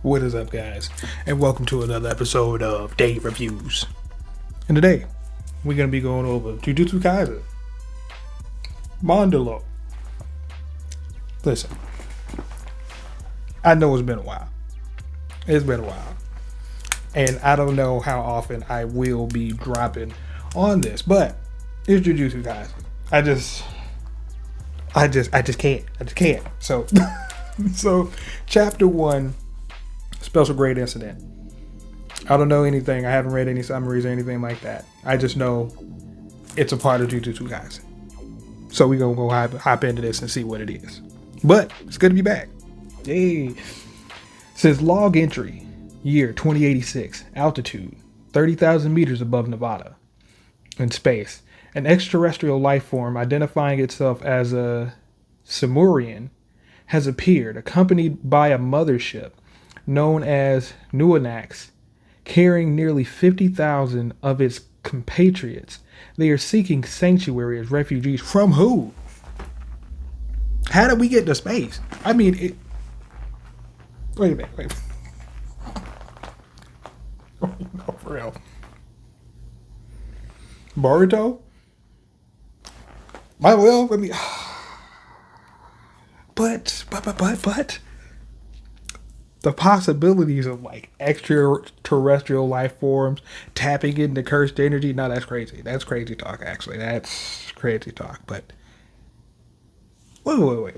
What is up, guys? And welcome to another episode of Day Reviews. And today, we're going to be going over Jujutsu Kaisen Modulo. Listen, I know it's been a while. It's been a while. And I don't know how often I will be dropping on this, but it's Jujutsu Kaisen. I just can't. So chapter 1, Special Grade Incident. I don't know anything. I haven't read any summaries or anything like that. I just know it's a part of Jujutsu Kaisen. So we're going to go hop into this and see what it is. But it's good to be back. Yay. Says log entry, year 2086, altitude 30,000 meters above Nevada. In space, an extraterrestrial life form identifying itself as a Simurian has appeared, accompanied by a mothership known as Nuanax, carrying nearly 50,000 of its compatriots. They are seeking sanctuary as refugees from who? How did we get to space? I mean, wait a minute. No, for real. Boruto? Well, I mean, but the possibilities of like extraterrestrial life forms tapping into cursed energy, no, that's crazy. That's crazy talk, actually. That's crazy talk. But wait.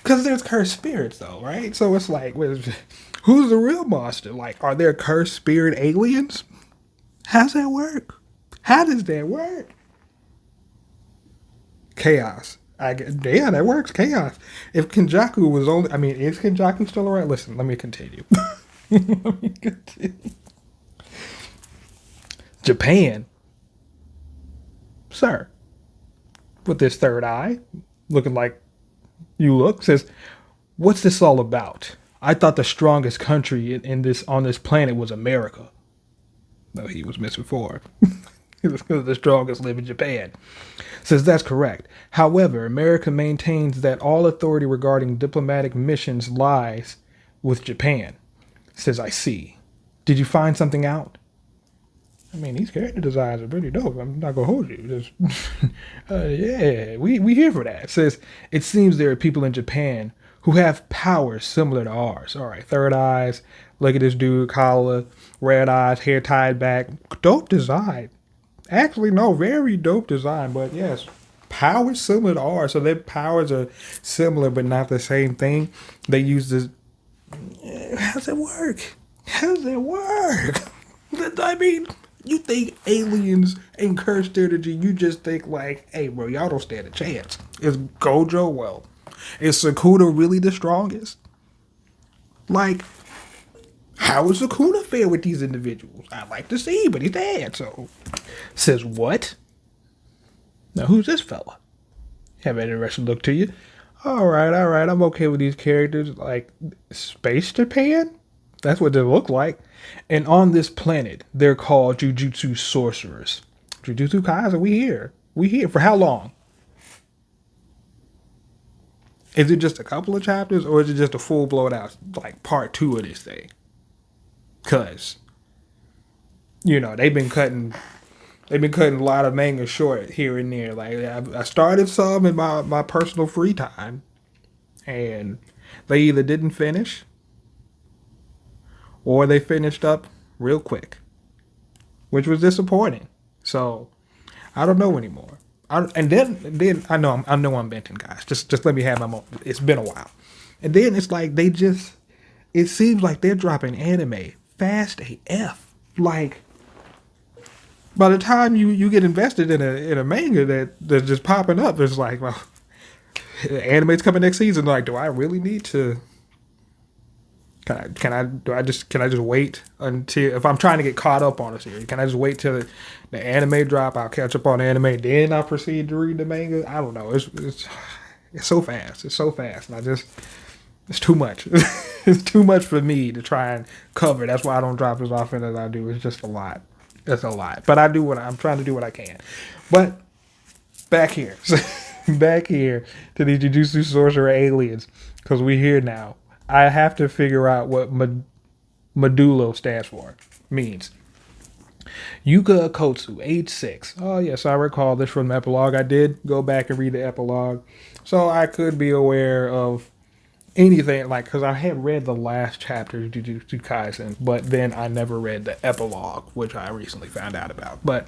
Because there's cursed spirits, though, right? So it's like, who's the real monster? Like, are there cursed spirit aliens? How's that work? How does that work? Chaos. Yeah, that works. Chaos. If Kenjaku was only... I mean, is Kenjaku still around? Listen, let me continue. Japan. Sir. With this third eye, looking like you look, says, what's this all about? I thought the strongest country on this planet was America. No, he was misinformed. Because the strongest live in Japan. Says that's correct. However, America maintains that all authority regarding diplomatic missions lies with Japan. Says I see. Did you find something out? I mean, these character designs are pretty dope. I'm not gonna hold you. Yeah, we here for that. Says it seems there are people in Japan who have powers similar to ours. All right, third eyes. Look at this dude, collar, red eyes, hair tied back. Dope design. Actually, no, very dope design, but yes, powers similar to ours. So their powers are similar, but not the same thing. They use this. How's it work? I mean, you think aliens and cursed energy, you just think like, hey, bro, y'all don't stand a chance. Is Gojo, well, is Sukuna really the strongest? Like, how is Sukuna fair with these individuals? I'd like to see, but he's dead, so. Says what? Now, who's this fella? Have an interesting look to you. All right. I'm okay with these characters. Like, Space Japan? That's what they look like. And on this planet, they're called Jujutsu Sorcerers. Jujutsu Kaisen, we here. We here. For how long? Is it just a couple of chapters, or is it just a full blown out, like, part 2 of this thing? Because, you know, they've been cutting a lot of manga short here and there. Like, I started some in my personal free time, and they either didn't finish or they finished up real quick, which was disappointing. So I don't know anymore. And then I know I'm venting, guys. Just let me have my moment. It's been a while, and then it's like it seems like they're dropping anime fast AF. Like, by the time you get invested in a manga that's just popping up, it's like, well, anime's coming next season. Like, do I really need to? Can I just wait until, if I'm trying to get caught up on a series, can I just wait till the anime drop? I'll catch up on anime, then I'll proceed to read the manga. I don't know. It's so fast. It's so fast, and it's too much. It's too much for me to try and cover. That's why I don't drop as often as I do. It's just a lot. It's a lot. But I'm trying to do what I can. But back here to these Jujutsu Sorcerer aliens, because we're here now. I have to figure out what Modulo stands for, means Yuka Akotsu, age 6. Oh, yes, I recall this from the epilogue. I did go back and read the epilogue, so I could be aware of anything, like, because I had read the last chapter of Jujutsu Kaisen, but then I never read the epilogue, which I recently found out about. But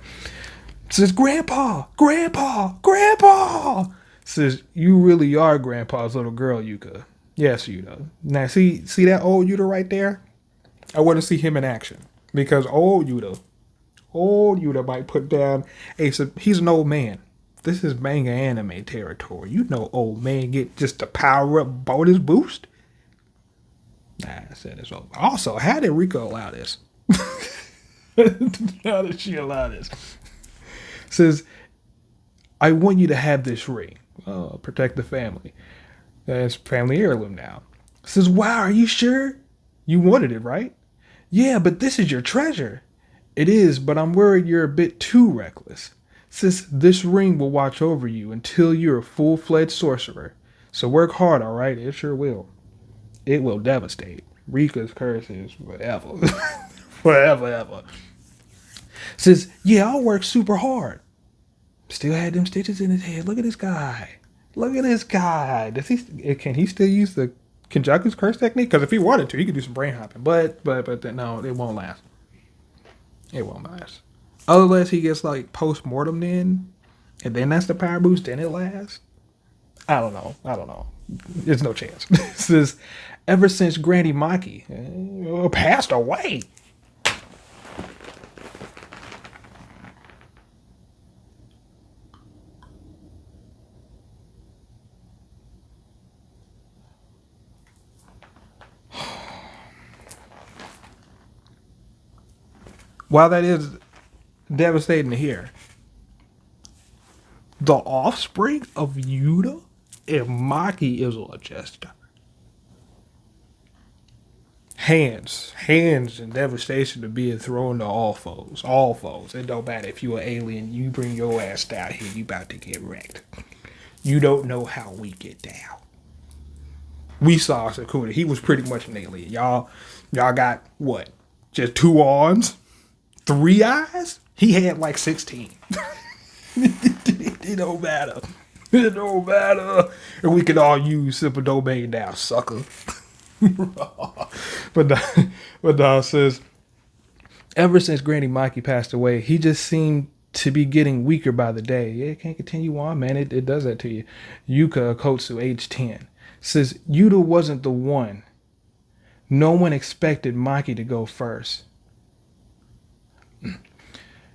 it says, Grandpa, Grandpa, Grandpa! It says, you really are Grandpa's little girl, Yuka. Yes, Yuta. Now, see that old Yuta right there? I want to see him in action. Because old Yuta might put down he's an old man. This is manga anime territory. You know old man get just a power up bonus boost. Nah, I said it's over. Also, how did Rika allow this? How did she allow this? Says, I want you to have this ring. Oh, protect the family. It's family heirloom now. Says, wow, are you sure? You wanted it, right? Yeah, but this is your treasure. It is, but I'm worried you're a bit too reckless. Says, this ring will watch over you until you're a full-fledged sorcerer. So work hard, all right? It sure will. It will devastate. Rika's curse is forever. Forever, ever. Says, yeah, I'll work super hard. Still had them stitches in his head. Look at this guy. Look at this guy. Can he still use the Kenjaku's curse technique? Because if he wanted to, he could do some brain hopping. But no, it won't last. It won't last. Unless he gets like post-mortem then, and then that's the power boost, then it lasts. I don't know. There's no chance. It says, ever since Granny Maki passed away. While that is devastating to hear, the offspring of Yuta and Maki is a Chester. Hands and devastation to being thrown to all foes. All foes. It don't matter if you an alien, you bring your ass down here, you about to get wrecked. You don't know how we get down. We saw Sakuna. He was pretty much an alien. Y'all got what? Just 2 arms? 3 eyes? He had like 16. It don't matter. It don't matter. And we can all use simple domain now, sucker. but says, ever since Granny Maki passed away, he just seemed to be getting weaker by the day. Yeah, it can't continue on, man. It does that to you. Yuka Akotsu, age 10. Says, Yuta wasn't the one. No one expected Maki to go first.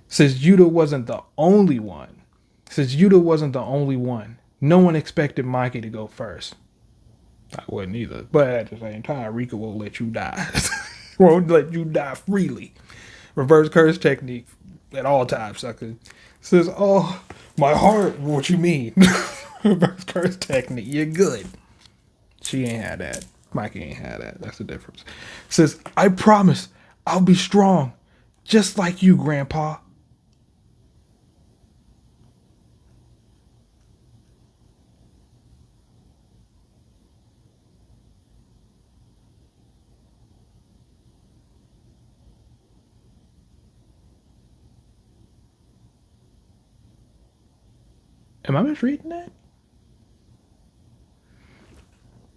Says Yuta wasn't the only one. Says Yuta wasn't the only one. No one expected Maki to go first. I wouldn't either. But at the same time, Rika won't let you die. Won't let you die freely. Reverse curse technique at all times, sucker. Says, oh, my heart. What you mean? Reverse curse technique. You're good. She ain't had that. Maki ain't had that. That's the difference. Says, I promise I'll be strong. Just like you, Grandpa. Am I misreading that?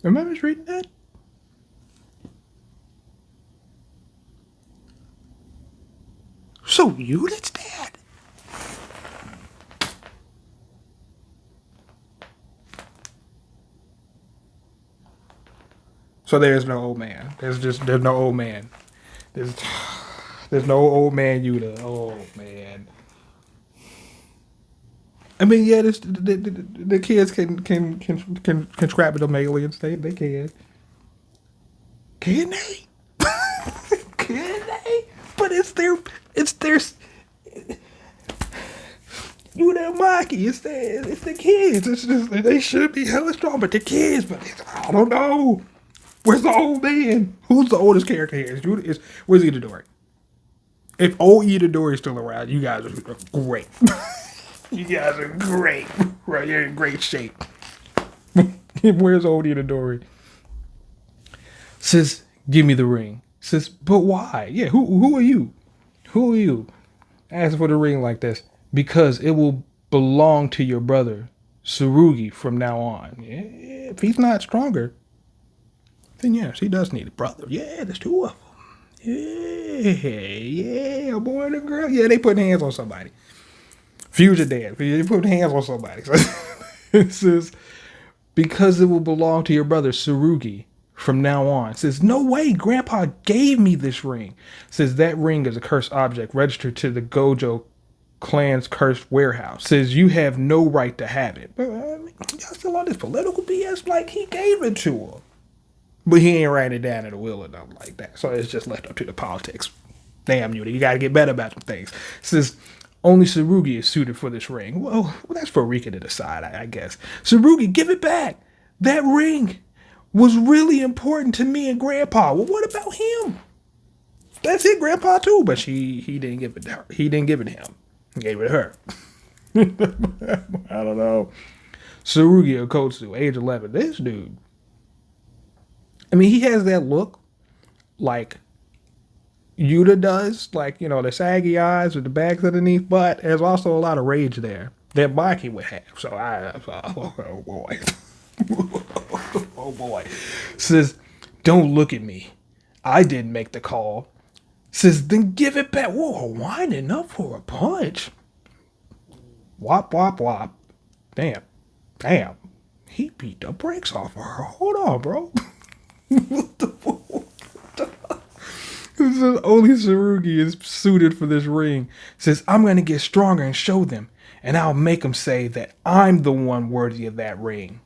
Am I misreading that? So Yuta's dead? So there's no old man. There's no old man. There's no old man Yuta. Oh man. I mean, yeah, the kids can scrap with them aliens. They can. Can they? Can they? But it's their you know, Maki. It's the kids. It's just they should be hella strong, but the kids. But I don't know. Where's the old man? Who's the oldest character here? Where's Itadori? If old Itadori is still around, you guys are great. You guys are great. Right, you're in great shape. Where's old Itadori? Says, give me the ring. Says, but why? Yeah, who are you? Who are you? Ask for the ring like this. Because it will belong to your brother, Tsurugi, from now on. Yeah, if he's not stronger, then yes, he does need a brother. Yeah, there's two of them. Yeah, a boy and a girl. Yeah, they put hands on somebody. Fusion dance. They put hands on somebody. So it says, because it will belong to your brother, Tsurugi, from now on. It says, no way, Grandpa gave me this ring. It says, that ring is a cursed object registered to the Gojo clan's cursed warehouse. It says, you have no right to have it. But y'all still on this political BS like he gave it to him. But he ain't writing it down in the will or nothing like that. So it's just left up to the politics. Damn you got to get better about some things. It says, only Tsurugi is suited for this ring. Well, that's for Rika to decide, I guess. Tsurugi, give it back. That ring was really important to me and Grandpa. Well, what about him? That's it, Grandpa too. But he didn't give it to her. He didn't give it to him. He gave it to her. I don't know. Tsurugi Okotsu, age 11. This dude. I mean, he has that look like Yuta does, like, the saggy eyes with the bags underneath, but there's also a lot of rage there that Maki would have. So oh boy. Oh boy. Says, don't look at me. I didn't make the call. Says, then give it back. Whoa, winding up for a punch. Wop, wop, wop. Damn. He beat the brakes off of her. Hold on, bro. What the fuck? Only Tsurugi is suited for this ring. Says, I'm going to get stronger and show them. And I'll make them say that I'm the one worthy of that ring.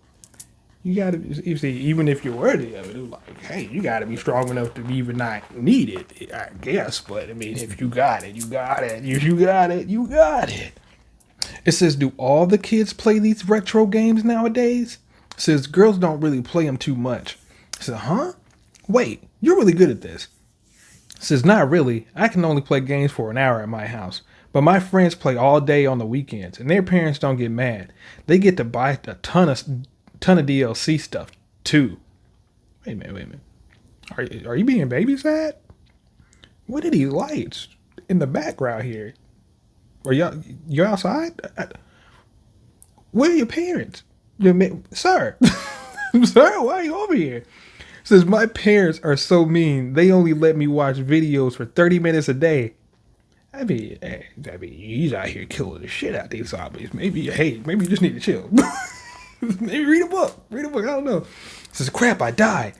You got to, you see, even if you're worthy of it, it's like, hey, you got to be strong enough to even not need it, I guess. But, I mean, if you got it, you got it. If you got it, you got it. It says, do all the kids play these retro games nowadays? It says, girls don't really play them too much. I said, huh? Wait, you're really good at this. It says, not really. I can only play games for an hour at my house. But my friends play all day on the weekends, and their parents don't get mad. They get to buy a ton of DLC stuff, too. Wait a minute. Are you being babysat? What are these lights in the background here? Are you're outside? Where are your parents? Sir, sir, why are you over here? Says, my parents are so mean, they only let me watch videos for 30 minutes a day. I mean, he's out here killing the shit out of these zombies. Maybe you just need to chill. Maybe read a book. I don't know. Says, crap, I died.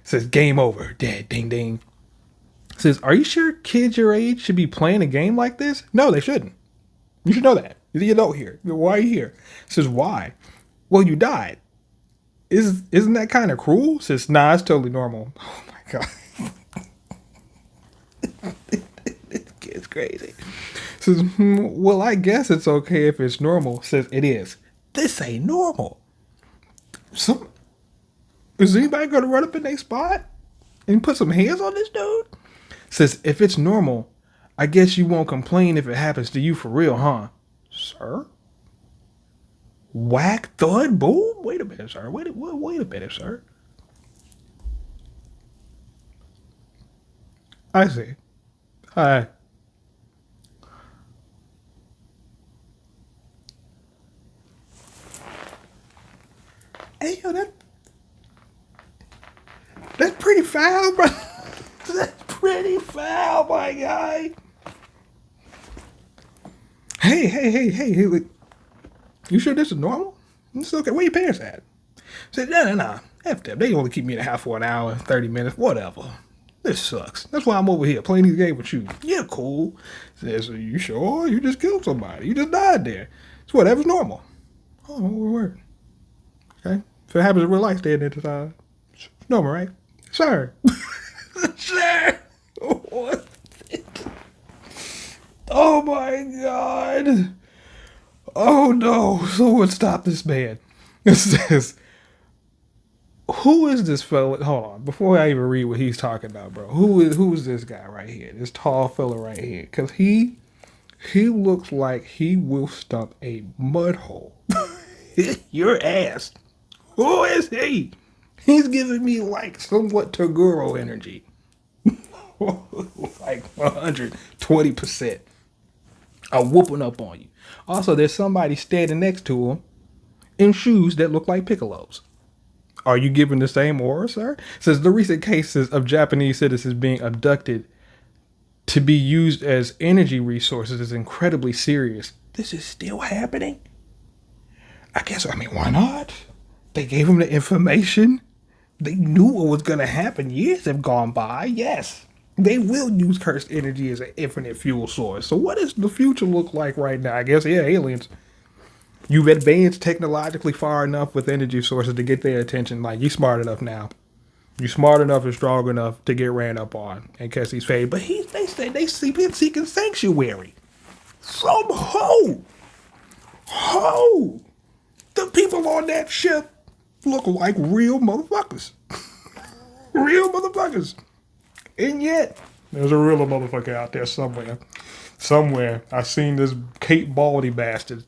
Says, game over. Dead. Ding, ding. Says, are you sure kids your age should be playing a game like this? No, they shouldn't. You should know that. You're the adult here. Why are you here? Says, why? Well, you died. Isn't that kind of cruel? Says, nah, it's totally normal. Oh my god. This kid's crazy. Says, well, I guess it's okay if it's normal. Says, it is. This ain't normal. Is anybody gonna run up in their spot and put some hands on this dude? Says, if it's normal, I guess you won't complain if it happens to you for real, huh? Sir? Whack, thud, boom? Wait a minute, sir. Wait a minute, sir. I see. Hi. Hey, yo, that's pretty foul, bro. That's pretty foul, my guy. Hey, look. You sure this is normal? It's okay. Where your parents at? Said, nah. F them. They only keep me in the house for an hour, 30 minutes, whatever. This sucks. That's why I'm over here playing these games with you. Yeah, cool. Says, are you sure? You just killed somebody. You just died there. It's whatever's normal. Oh, word. Okay. If it happens in real life, then it's normal, right? Sir. Sir. What? Oh my god. Oh no. Someone stop this man. It says, who is this fella? Hold on. Before I even read what he's talking about, bro. Who is this guy right here? This tall fella right here. Because he looks like he will stump a mud hole. Your ass. Who is he? He's giving me like somewhat Toguro energy. Like 120%. I'm whooping up on you. Also, there's somebody standing next to him in shoes that look like Piccolos. Are you giving the same aura, sir? Says the recent cases of Japanese citizens being abducted to be used as energy resources is incredibly serious. This is still happening? I mean, why not? They gave him the information. They knew what was going to happen. Years have gone by. Yes, they will use cursed energy as an infinite fuel source. So what does the future look like right now? I guess, yeah, aliens. You've advanced technologically far enough with energy sources to get their attention. Like, you smart enough now. You smart enough and strong enough to get ran up on and catch these fade. But they say they been seeking sanctuary. Some ho. The people on that ship look like real motherfuckers. Real motherfuckers. And yet, there's a real motherfucker out there somewhere. Somewhere, I seen this Kate Baldy bastard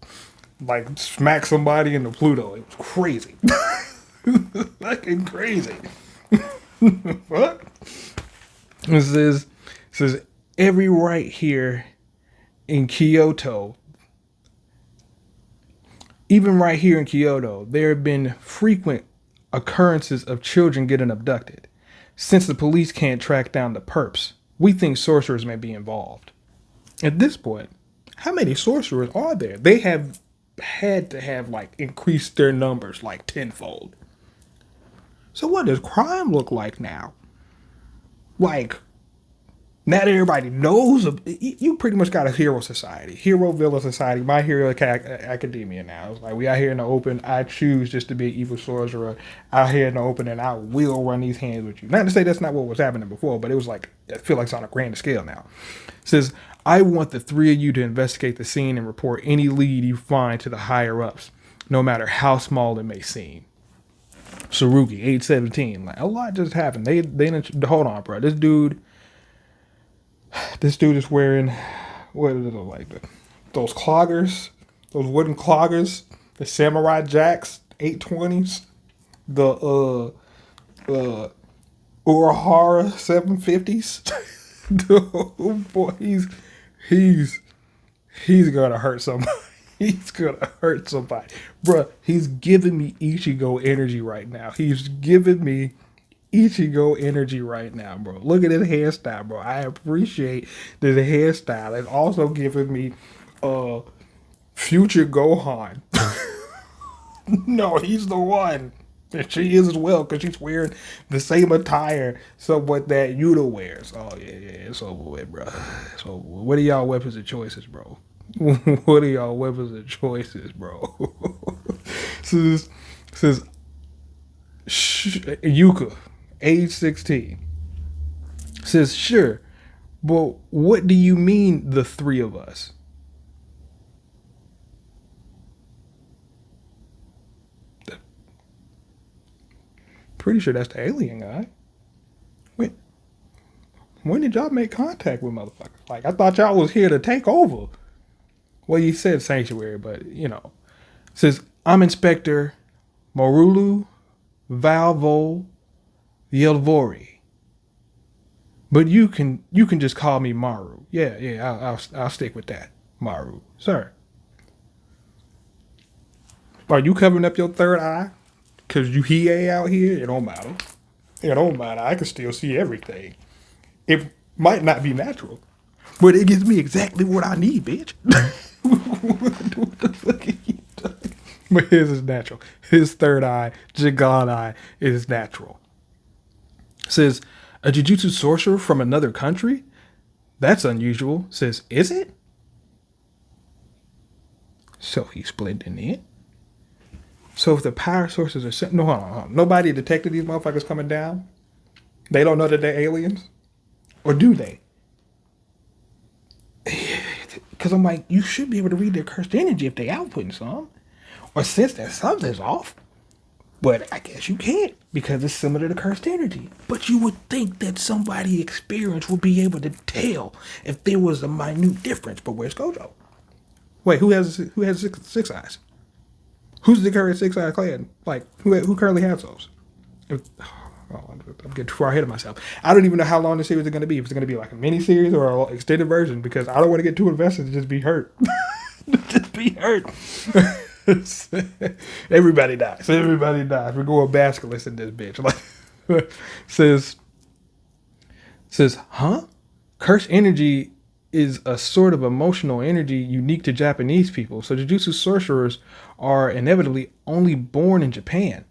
like smack somebody into Pluto. It was crazy. Fucking crazy. What? It says every right here in Kyoto, even right here in Kyoto, there have been frequent occurrences of children getting abducted. Since the police can't track down the perps, we think sorcerers may be involved. At this point, how many sorcerers are there? They have had to have like increased their numbers like tenfold. So what does crime look like now? Like, now that everybody knows, you pretty much got a hero society, hero villain society, my hero academia now. It's like, we out here in the open. I choose just to be an evil sorcerer out here in the open, and I will run these hands with you. Not to say that's not what was happening before, but it was like, I feel like it's on a grander scale now. It says, I want the three of you to investigate the scene and report any lead you find to the higher ups, no matter how small it may seem. Sarugi, age 17. Like, a lot just happened. They hold on, bro. This dude is wearing, what is it like? Those cloggers, those wooden cloggers, the Samurai Jacks, 820s, the Urahara 750s. Dude, boy, he's gonna hurt somebody. He's gonna hurt somebody. Bruh, he's giving me Ichigo energy right now. He's giving me Ichigo energy right now, bro. Look at his hairstyle, bro. I appreciate this hairstyle. It's also giving me future Gohan. No, he's the one. And she is as well, because she's wearing the same attire somewhat that Yuta wears. Oh, yeah, it's over with, bro. So, what are y'all weapons of choices, bro? What are y'all weapons of choices, bro? Says Yuka, age 16. Says, sure, but what do you mean the three of us? Pretty sure that's the alien guy. Wait, when did y'all make contact with motherfuckers? Like, I thought y'all was here to take over. Well, you said sanctuary, but, you know. It says, I'm Inspector Morulu Valvo Yelvori. But you can just call me Maru. Yeah, I'll stick with that. Maru. Sir. Are you covering up your third eye? Because you Hiei out here? It don't matter. It don't matter. I can still see everything. It might not be natural, but it gives me exactly what I need, bitch. What the fuck are you doing? But his is natural. His third eye, Jigan eye, is natural. Says, a Jujutsu sorcerer from another country? That's unusual. Says, is it? So he's blending in. So if the power sources are... No, hold on. Nobody detected these motherfuckers coming down? They don't know that they're aliens? Or do they? Because I'm like, you should be able to read their cursed energy if they outputting some. Or sense that something's off. But I guess you can't, because it's similar to cursed energy. But you would think that somebody experienced would be able to tell if there was a minute difference. But where's Gojo? Wait, who has six eyes? Who's the current 6 eye clan? Like, who currently has those? I'm getting too far ahead of myself. I don't even know how long the series is going to be. If it's going to be like a mini series or an extended version, because I don't want to get too invested and just be hurt. Just be hurt. Everybody dies. Everybody dies. We're going basketless in this bitch. Like says, huh? Curse energy is a sort of emotional energy unique to Japanese people. So Jujutsu sorcerers are inevitably only born in Japan.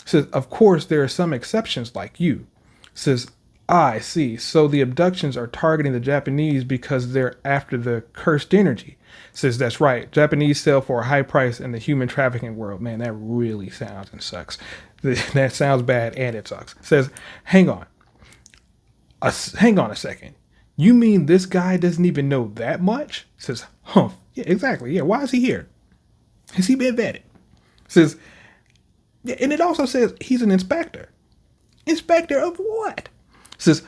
Says, of course, there are some exceptions like you. Says, I see. So the abductions are targeting the Japanese because they're after the cursed energy. Says, that's right. Japanese sell for a high price in the human trafficking world. Man, that really sounds and sucks. That sounds bad and it sucks. Says, hang on. Hang on a second. You mean this guy doesn't even know that much? Says, huh. Yeah, exactly. Yeah, why is he here? Has he been vetted? Says, yeah, and it also says he's an inspector. Inspector of what? Says,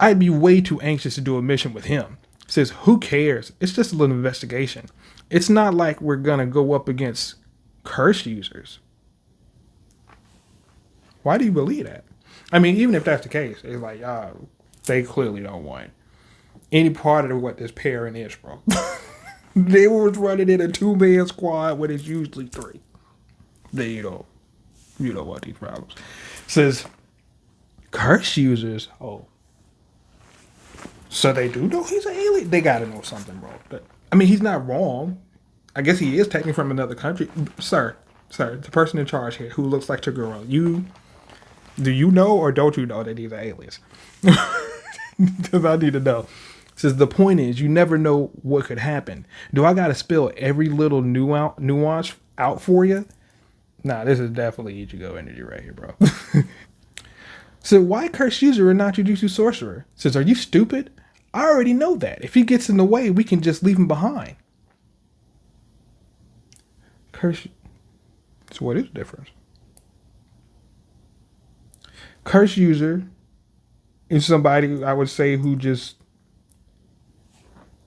I'd be way too anxious to do a mission with him. Says, who cares? It's just a little investigation. It's not like we're going to go up against curse users. Why do you believe that? I mean, even if that's the case, it's like, they clearly don't want any part of what this pairing is, bro. They was running in a 2-man squad when it's usually 3. Then you don't want these problems. Says, curse users. Oh. So they do know he's an alien? They gotta know something, bro. I mean, he's not wrong. I guess he is technically from another country. Sir, the person in charge here who looks like Taguro, do you know or don't you know that these are aliens? Because I need to know. Says the point is, you never know what could happen. Do I gotta spill every little nuance out for you? Nah, this is definitely Ichigo energy right here, bro. So why curse user and not Jujutsu sorcerer? Says, are you stupid? I already know that. If he gets in the way, we can just leave him behind. Curse. So what is the difference? Curse user is somebody, I would say, who just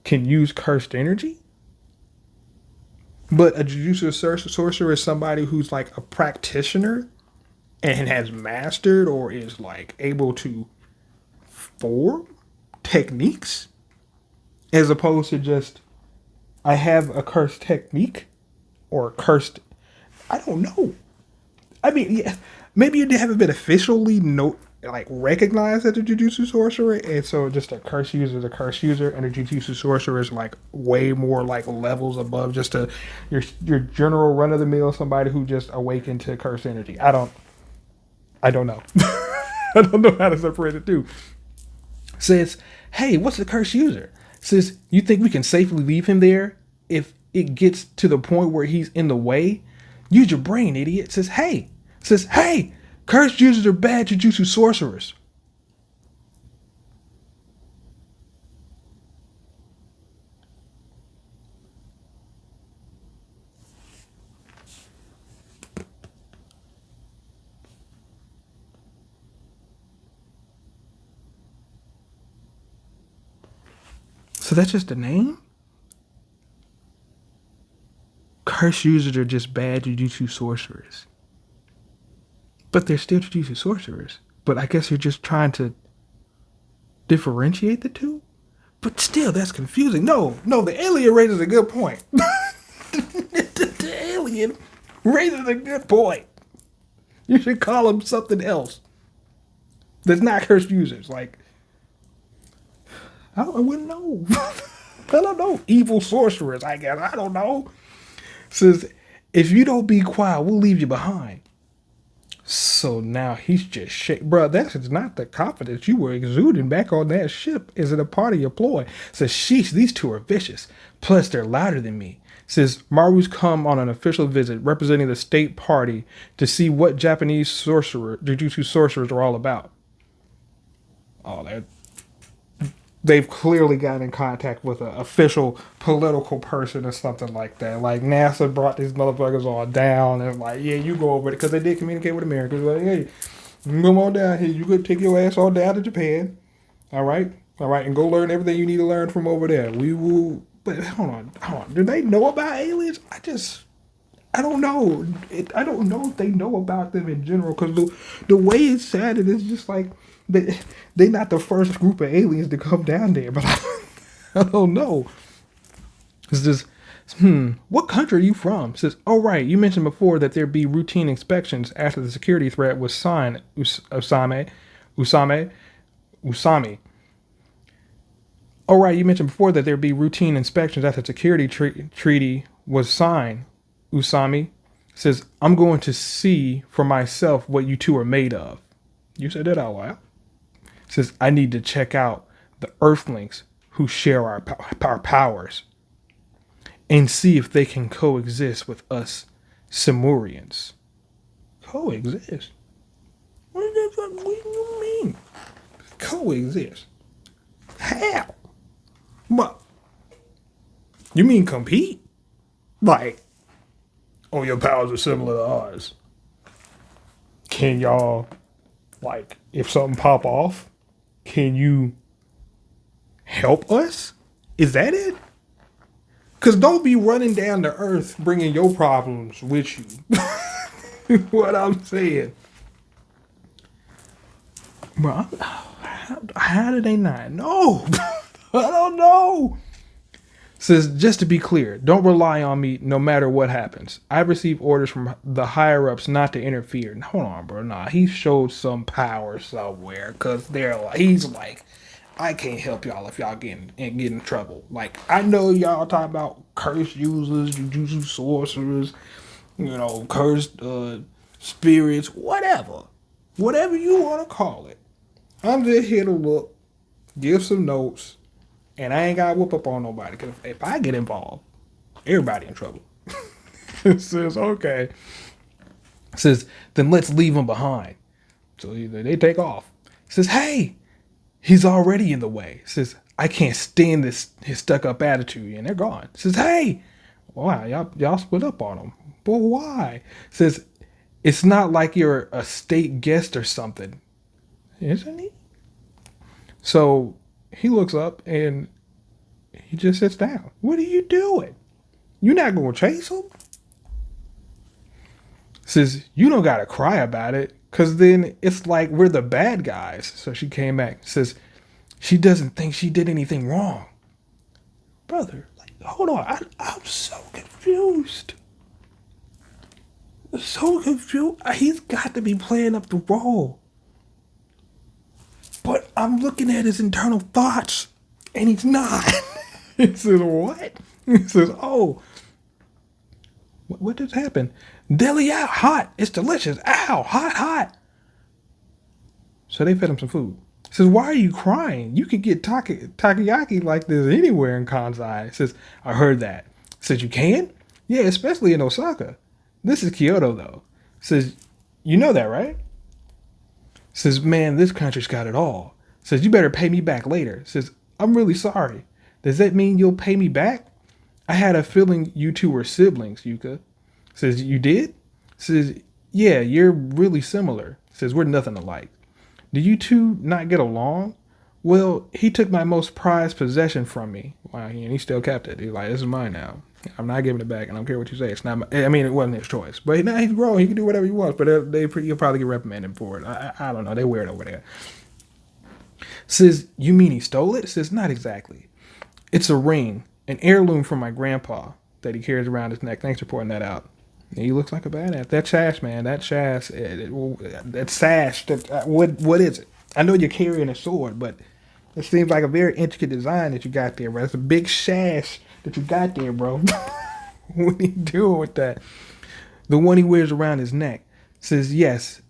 can use cursed energy. But a Jujutsu sorcerer is somebody who's like a practitioner and has mastered or is like able to form techniques, as opposed to just, I have a cursed technique or a cursed, I don't know. I mean, yeah, maybe you haven't been officially recognized as a Jujutsu sorcerer, and so just a curse user is a curse user, and a Jujutsu sorcerer is like way more like levels above just your general run of the mill somebody who just awakened to cursed energy. I don't know. I don't know how to separate the two. Says, hey, what's the curse user? Says, you think we can safely leave him there if it gets to the point where he's in the way? Use your brain, idiot. Says, hey, cursed users are bad Jujutsu sorcerers. So that's just a name? Curse users are just bad Jujutsu sorcerers. But they're still Jujutsu sorcerers. But I guess you're just trying to differentiate the two? But still, that's confusing. No, the alien raises a good point. The alien raises a good point. You should call them something else that's not cursed users. Like, I wouldn't know. I don't know. Evil sorcerers, I guess. I don't know. Says, if you don't be quiet, we'll leave you behind. So now he's just shit. Bro, that's not the confidence you were exuding back on that ship. Is it a part of your ploy? Says, sheesh, these two are vicious. Plus, they're louder than me. Says, Maru's come on an official visit representing the state party to see what Japanese Jujutsu sorcerers are all about. Oh, they've clearly gotten in contact with an official political person or something like that. Like, NASA brought these motherfuckers all down and like, yeah, you go over it. Because they did communicate with America. Like, hey, you come on down here. You could take your ass all down to Japan. All right? And go learn everything you need to learn from over there. We will... But hold on. Do they know about aliens? I don't know. I don't know if they know about them in general because the way it's said, it is just like they not the first group of aliens to come down there. But I don't know. It's just, what country are you from? It says, oh right, you mentioned before that there'd be routine inspections after the security threat was signed. Usami. Oh right, you mentioned before that there'd be routine inspections after the security treaty was signed. Usami says, I'm going to see for myself what you two are made of. You said that out loud. Says, I need to check out the Earthlings who share our powers and see if they can coexist with us Simurians. Coexist? What do you mean? Coexist? How? What? You mean compete? Like, oh, your powers are similar to ours. Can y'all, like, if something pop off, can you help us? Is that it? Because don't be running down to Earth bringing your problems with you. What I'm saying. Bro, how do they not know? I don't know. Says, just to be clear, don't rely on me no matter what happens. I've received orders from the higher ups not to interfere. Hold on, bro. Nah, he showed some power somewhere because he's like, I can't help y'all if y'all get in trouble. Like, I know y'all talking about cursed users, jujutsu sorcerers, cursed spirits, whatever. Whatever you want to call it. I'm just here to look, give some notes, and I ain't got to whoop up on nobody. Because if I get involved, everybody in trouble. It says, okay. It says, then let's leave them behind. So they take off. It says, hey, he's already in the way. It says, I can't stand his stuck up attitude. And they're gone. It says, hey, why? Y'all split up on him. But why? It says, it's not like you're a state guest or something. Isn't he? So he looks up and he just sits down. What are you doing? You're not going to chase him? Says, you don't got to cry about it because then it's like we're the bad guys. So she came back. Says, she doesn't think she did anything wrong. Brother, like, hold on. I'm so confused. So confused. He's got to be playing up the role. But I'm looking at his internal thoughts, and he's not. He says, what? He says, oh, what just happened? Deli out, hot. It's delicious. Ow, hot. So they fed him some food. He says, why are you crying? You could get takoyaki like this anywhere in Kansai. He says, I heard that. He says, you can? Yeah, especially in Osaka. This is Kyoto, though. He says, you know that, right? Says, man, this country's got it all. Says, you better pay me back later. Says, I'm really sorry. Does that mean you'll pay me back? I had a feeling you two were siblings, Yuka. Says, you did? Says, yeah, you're really similar. Says, we're nothing alike. Do you two not get along? Well, he took my most prized possession from me. Wow, and he still kept it. He's like, this is mine now. I'm not giving it back. I don't care what you say. It's not. It wasn't his choice. But now he's grown. He can do whatever he wants. But he'll probably get reprimanded for it. I don't know. They wear it over there. Says, you mean he stole it? Says, not exactly. It's a ring, an heirloom from my grandpa that he carries around his neck. Thanks for pointing that out. He looks like a badass. That sash, man. That sash. That sash. What is it? I know you're carrying a sword, but it seems like a very intricate design that you got there, bro. It's a big sash that you got there, bro. What are you doing with that? The one he wears around his neck. Says, yes.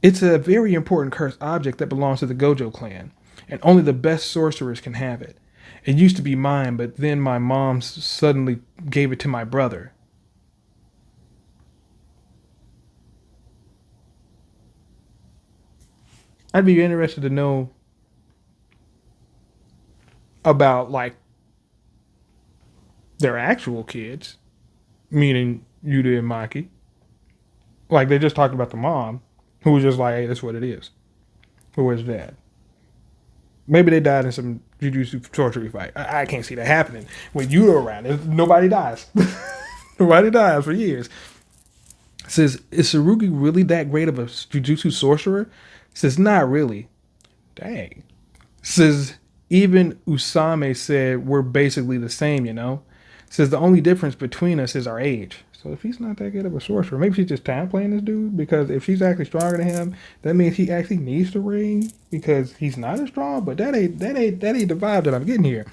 It's a very important cursed object that belongs to the Gojo clan, and only the best sorcerers can have it. It used to be mine, but then my mom suddenly gave it to my brother. I'd be interested to know about, like, their actual kids, meaning Yuta and Maki. Like, they just talked about the mom, who was just like, hey, that's what it is. Who was dad? Maybe they died in some Jujutsu torture fight. I can't see that happening. With Yuta around, nobody dies. Nobody dies for years. Says, is Sarugi really that great of a jujutsu sorcerer? Says, not really. Dang. Says, even Usame said we're basically the same, you know? Says, the only difference between us is our age. So if he's not that good of a sorcerer, maybe she's just time playing this dude. Because if she's actually stronger than him, that means he actually needs the ring because he's not as strong. But that ain't the vibe that I'm getting here.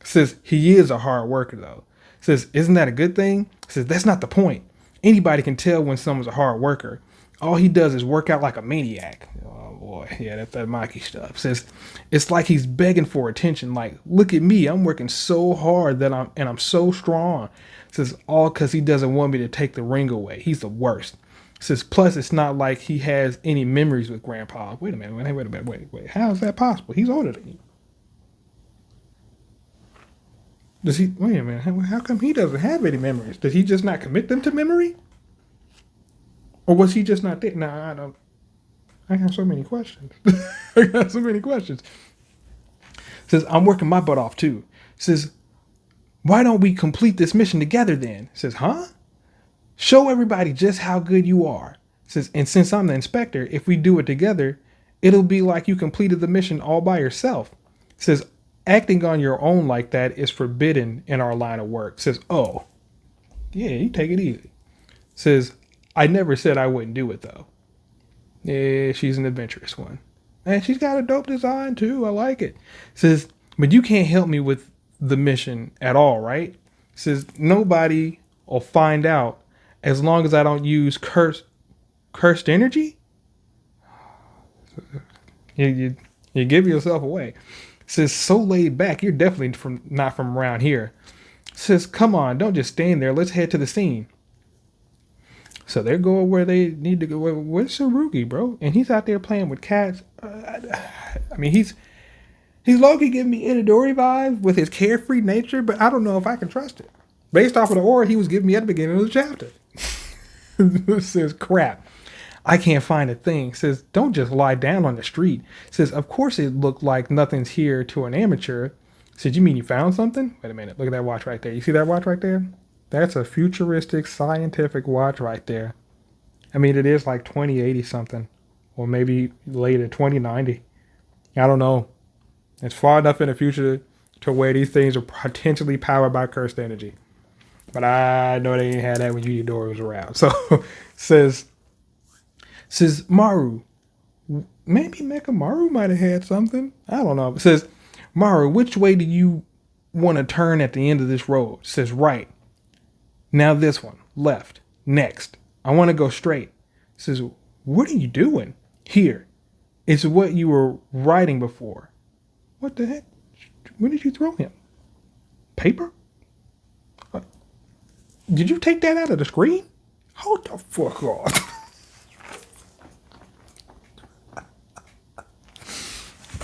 Says he is a hard worker though. Says, isn't that a good thing? Says that's not the point. Anybody can tell when someone's a hard worker. All he does is work out like a maniac. Oh boy, yeah, that's that Maki stuff. Says it's like he's begging for attention. Like, look at me, I'm working so hard that I'm so strong. Says all because he doesn't want me to take the ring away. He's the worst. Says plus it's not like he has any memories with Grandpa. Wait a minute, wait. How is that possible? He's older than you. Does he? Wait a minute. How come he doesn't have any memories? Did he just not commit them to memory, or was he just not there? Nah, I don't. I have so many questions. I got so many questions. Says I'm working my butt off too. Says why don't we complete this mission together then? Says huh? Show everybody just how good you are. Says and since I'm the inspector, if we do it together, it'll be like you completed the mission all by yourself. Says acting on your own like that is forbidden in our line of work. Says, oh, yeah, you take it easy. Says, I never said I wouldn't do it though. Yeah, she's an adventurous one. And she's got a dope design too. I like it. Says, but you can't help me with the mission at all, right? Says, nobody will find out as long as I don't use cursed energy. You give yourself away. Says, so laid back, you're definitely not from around here. Says, come on, don't just stand there. Let's head to the scene. So they're going where they need to go. Where's Sarugi, bro? And he's out there playing with cats. I mean, he's low-key giving me Itadori vibes with his carefree nature, but I don't know if I can trust it. Based off of the aura he was giving me at the beginning of the chapter. Says, crap. I can't find a thing. Says, don't just lie down on the street. Says, of course it looked like nothing's here to an amateur. Says, you mean you found something? Wait a minute. Look at that watch right there. You see that watch right there? That's a futuristic scientific watch right there. I mean, it is like 2080 something. Or maybe later, 2090. I don't know. It's far enough in the future to where these things are potentially powered by cursed energy. But I know they ain't had that when Yudori was around. So, says Maru, maybe Mekamaru might have had something. I don't know. It says, Maru, which way do you want to turn at the end of this road? It says right. Now this one, left. Next. I want to go straight. It says, what are you doing? Here. It's what you were writing before. What the heck? When did you throw him? Paper? Did you take that out of the screen? Hold the fuck on.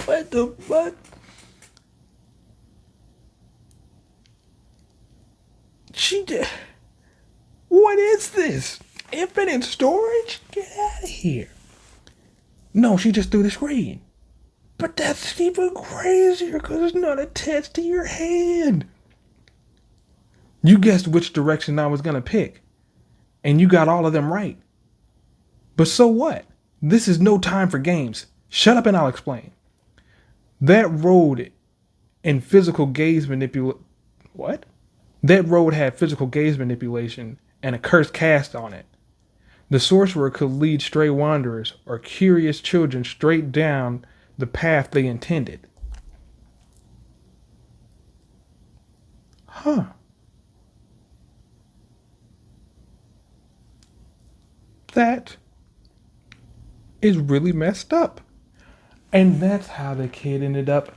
What the fuck? She did. What is this? Infinite storage? Get out of here. No, she just threw the screen. But that's even crazier because it's not attached to your hand. You guessed which direction I was going to pick. And you got all of them right. But so what? This is no time for games. Shut up and I'll explain. That road and physical gaze manipulation. What? That road had physical gaze manipulation and a cursed cast on it. The sorcerer could lead stray wanderers or curious children straight down the path they intended. Huh. That is really messed up. And that's how the kid ended up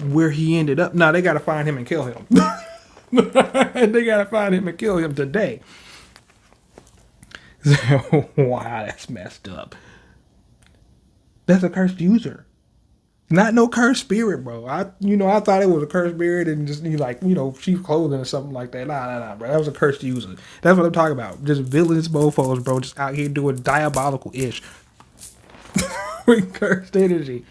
where he ended up. Now they got to find him and kill him. They got to find him and kill him today. So, wow, that's messed up. That's a cursed user. Not no cursed spirit, bro. I thought it was a cursed spirit and just sheep clothing or something like that. Nah, bro. That was a cursed user. That's what I'm talking about. Just villainous mofos, bro. Just out here doing diabolical ish with cursed energy.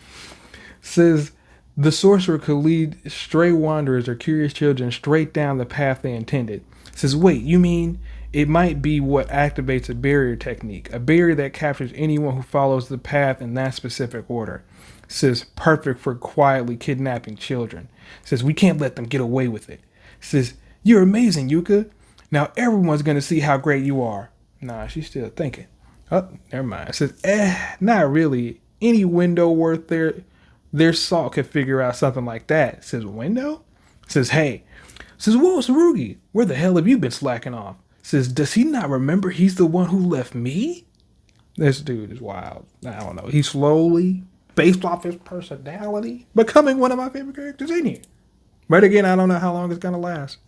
Says The sorcerer could lead stray wanderers or curious children straight down the path they intended. Says, wait, you mean it might be what activates a barrier technique, a barrier that captures anyone who follows the path in that specific order. Says, perfect for quietly kidnapping children. Says, we can't let them get away with it. Says, you're amazing, Yuka. Now everyone's gonna see how great you are. Nah, she's still thinking. Oh, never mind. Says, not really. Any window worth their salt could figure out something like that. Says, window? Says, hey. Says, whoa, Sarugi, where the hell have you been slacking off? Says, does he not remember he's the one who left me? This dude is wild. I don't know. He's slowly, based off his personality, becoming one of my favorite characters in here. But again, I don't know how long it's going to last.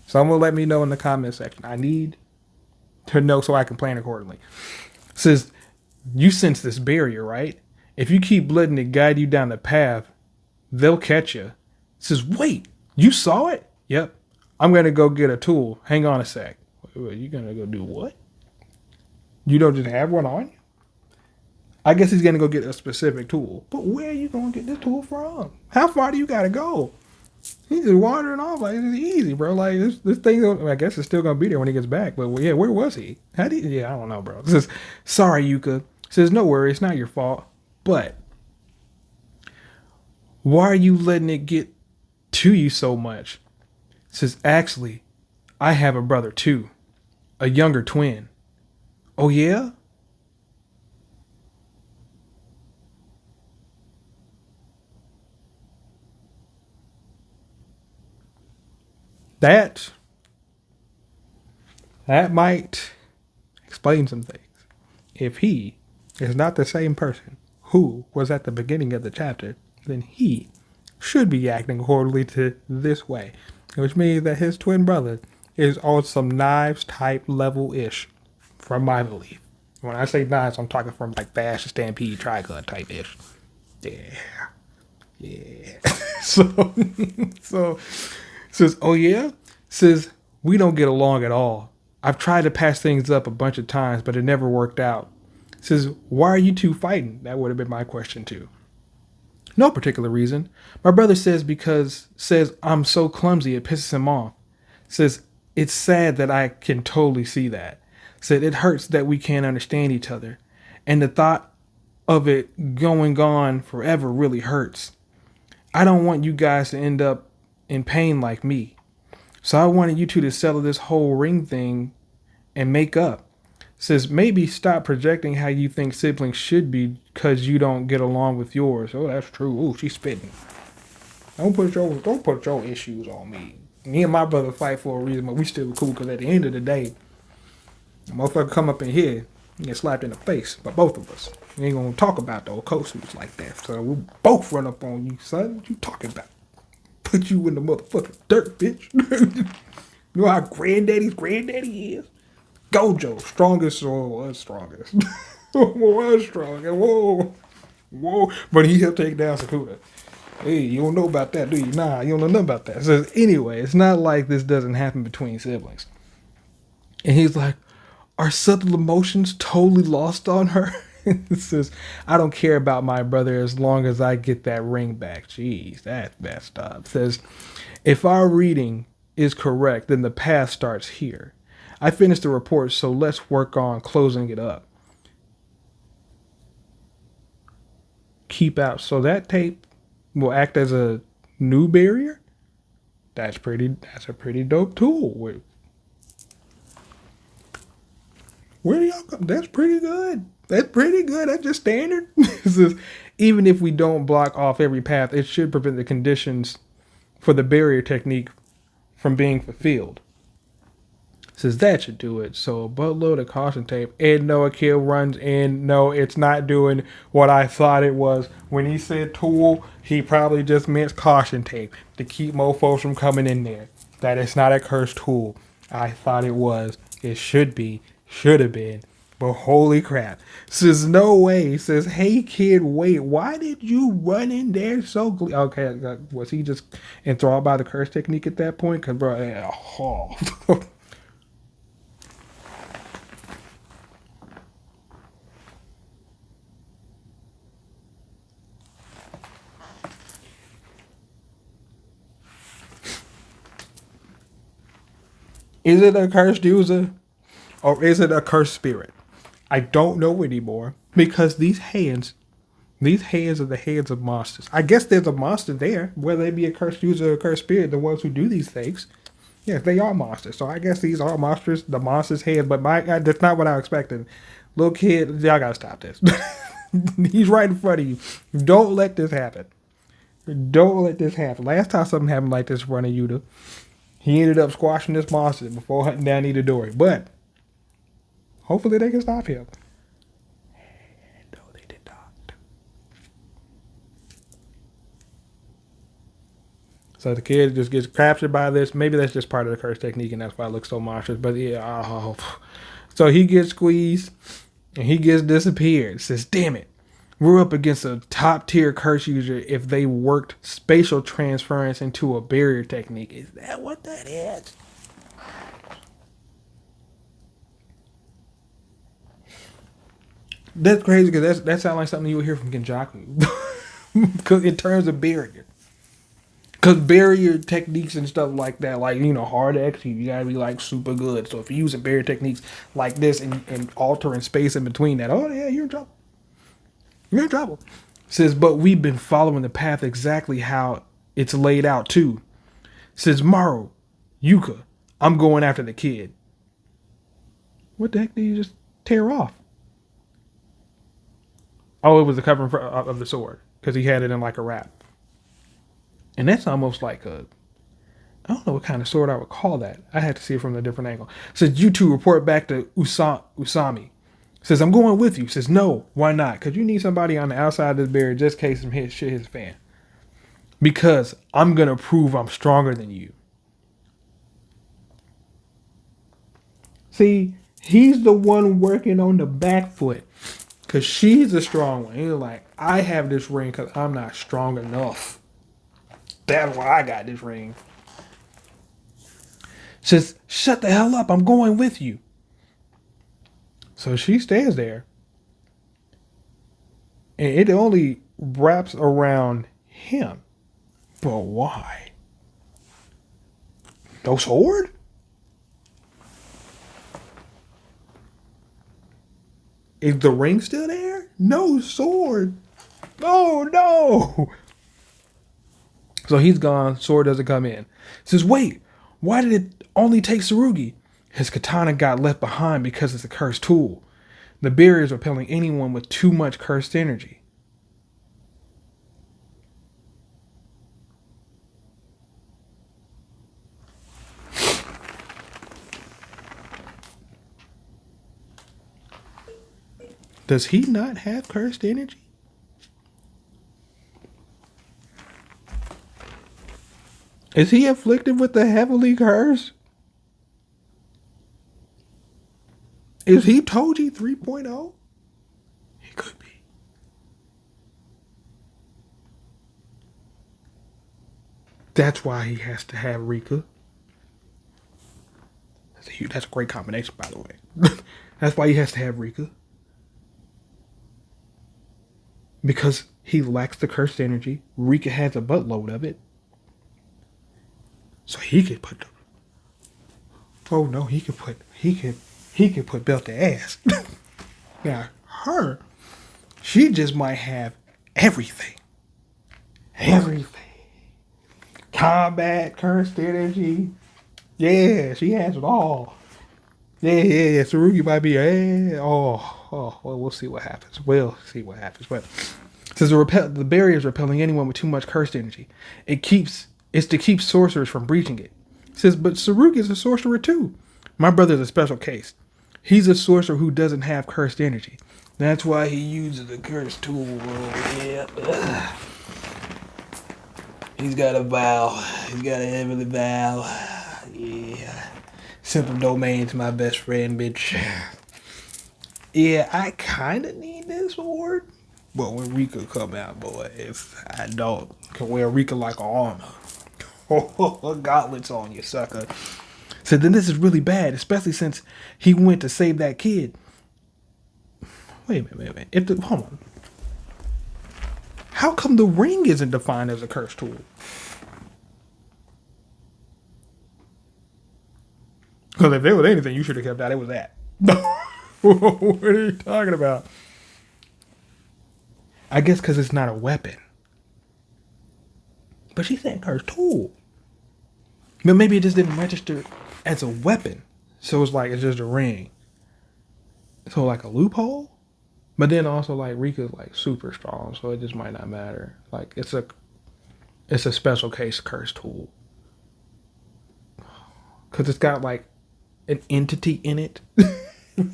Someone let me know in the comment section. I need to know so I can plan accordingly. Says, you sense this barrier, right? If you keep letting it guide you down the path, they'll catch you. Says, wait, you saw it? Yep. I'm going to go get a tool. Hang on a sec. Wait, you going to go do what? You don't just have one on you? I guess he's going to go get a specific tool. But where are you going to get this tool from? How far do you got to go? He's just wandering off like it's easy, bro. Like this thing, I guess it's still going to be there when he gets back. But yeah, where was he? How did he? Yeah, I don't know, bro. It says, sorry, Yuka. It says, no worry. It's not your fault. But why are you letting it get to you so much? It says, actually, I have a brother too, a younger twin. Oh yeah? That might explain some things. If he is not the same person who was at the beginning of the chapter, then he should be acting accordingly to this way, which means that his twin brother is on some Knives type level-ish, from my belief. When I say Knives, I'm talking from like Bash Stampede Trigun type-ish. Yeah. Yeah. so says, oh yeah? Says, we don't get along at all. I've tried to patch things up a bunch of times, but it never worked out. Says, why are you two fighting? That would have been my question too. No particular reason. My brother says I'm so clumsy it pisses him off. Says, it's sad that I can totally see that. Said, it hurts that we can't understand each other. And the thought of it going on forever really hurts. I don't want you guys to end up in pain like me. So I wanted you two to settle this whole ring thing and make up. Says, maybe stop projecting how you think siblings should be because you don't get along with yours. Oh, that's true. Oh, she's spitting. Don't put your issues on me. Me and my brother fight for a reason, but we still cool because at the end of the day, a motherfucker come up in here and get slapped in the face by both of us. We ain't gonna talk about the Okosus like that. So we both run up on you, son. What you talking about? Put you in the motherfucking dirt, bitch. You know how granddaddy is? Gojo, strongest or was strongest. Was strongest. Whoa. But he helped take down Sakura. Hey, you don't know about that, do you? Nah, you don't know nothing about that. So anyway, it's not like this doesn't happen between siblings. And he's like, are subtle emotions totally lost on her? It says, I don't care about my brother as long as I get that ring back. Jeez, that's messed up. It says, if our reading is correct, then the path starts here. I finished the report, so let's work on closing it up. Keep out. So that tape will act as a new barrier? That's a pretty dope tool. Where do y'all come? That's pretty good. That's just standard. Says, even if we don't block off every path, it should prevent the conditions for the barrier technique from being fulfilled. Says that should do it. So a buttload of caution tape. And no, Akil runs in. No, it's not doing what I thought it was. When he said tool, he probably just meant caution tape to keep mofos from coming in there. That it's not a cursed tool. I thought it was. It should be. Should have been. But holy crap. Says no way. Says, hey kid, wait, why did you run in there so okay, was he just enthralled by the curse technique at that point? Because bro, oh. Is it a cursed user or is it a cursed spirit? I don't know anymore because these hands are the hands of monsters. I guess there's a monster there, whether it be a cursed user or a cursed spirit, the ones who do these things. Yes, they are monsters. So I guess these are monsters, the monster's head, but my God, that's not what I expected. Little kid, y'all gotta stop this. He's right in front of you. Don't let this happen. Don't let this happen. Last time something happened like this in front of Yuta, he ended up squashing this monster before hunting down Itadori. But hopefully they can stop him. No, they did not. So the kid just gets captured by this. Maybe that's just part of the curse technique, and that's why it looks so monstrous. But yeah, oh. So he gets squeezed, and he gets disappeared. Says, damn it. We're up against a top tier curse user if they worked spatial transference into a barrier technique. Is that what that is? That's crazy because that sounds like something you would hear from Kenjaku. Because in terms of barrier. Because barrier techniques and stuff like that, like, hard to execute, you gotta be like super good. So if you're using barrier techniques like this and altering space in between that, oh yeah, you're in trouble. You're in trouble. Says, but we've been following the path exactly how it's laid out too. Says, Maru, Yuka, I'm going after the kid. What the heck did you just tear off? Oh, it was the covering of the sword. Because he had it in like a wrap. And that's almost like I don't know what kind of sword I would call that. I had to see it from a different angle. Says, you two report back to Usami. Says, I'm going with you. Says, no, why not? Because you need somebody on the outside of this barrier just in case some shit hits the fan. Because I'm going to prove I'm stronger than you. See, he's the one working on the back foot. Because she's the strong one. He's like, I have this ring because I'm not strong enough. That's why I got this ring. Says, shut the hell up. I'm going with you. So she stays there. And it only wraps around him. But why? No sword? Is the ring still there? No sword. Oh no. So he's gone. Sword doesn't come in. Says, wait, why did it only take Tsurugi? His katana got left behind because it's a cursed tool. The barriers are repelling anyone with too much cursed energy. Does he not have cursed energy? Is he afflicted with the heavenly curse? Is he Toji 3.0? He could be. That's why he has to have Rika. That's a great combination, by the way. That's why he has to have Rika. Because he lacks the cursed energy. Rika has a buttload of it. So he could put the... Oh no, he could put belt to ass. Now, her, she just might have everything. Everything. Combat, cursed energy. Yeah, she has it all. Yeah. Tsurugi might be, well, we'll see what happens. But since the barrier is repelling anyone with too much cursed energy, it's to keep sorcerers from breaching it. It says, but Tsurugi is a sorcerer too. My brother's a special case. He's a sorcerer who doesn't have cursed energy. That's why he uses the cursed tool. Yeah. He's got a vow. He's got a heavenly vow. Yeah. Simple domain's my best friend, bitch. Yeah, I kind of need this sword. But when Rika come out, boy, if I don't, can wear Rika like an armor. Gauntlets on you, sucker. So then this is really bad, especially since he went to save that kid. Wait a minute. Hold on. How come the ring isn't defined as a cursed tool? Because if there was anything you should have kept out, it was that. What are you talking about? I guess because it's not a weapon. But she said her tool. But maybe it just didn't register as a weapon. So it's just a ring. So like a loophole? But then also like Rika's like super strong, so it just might not matter. Like it's a special case curse tool. Cause it's got like an entity in it.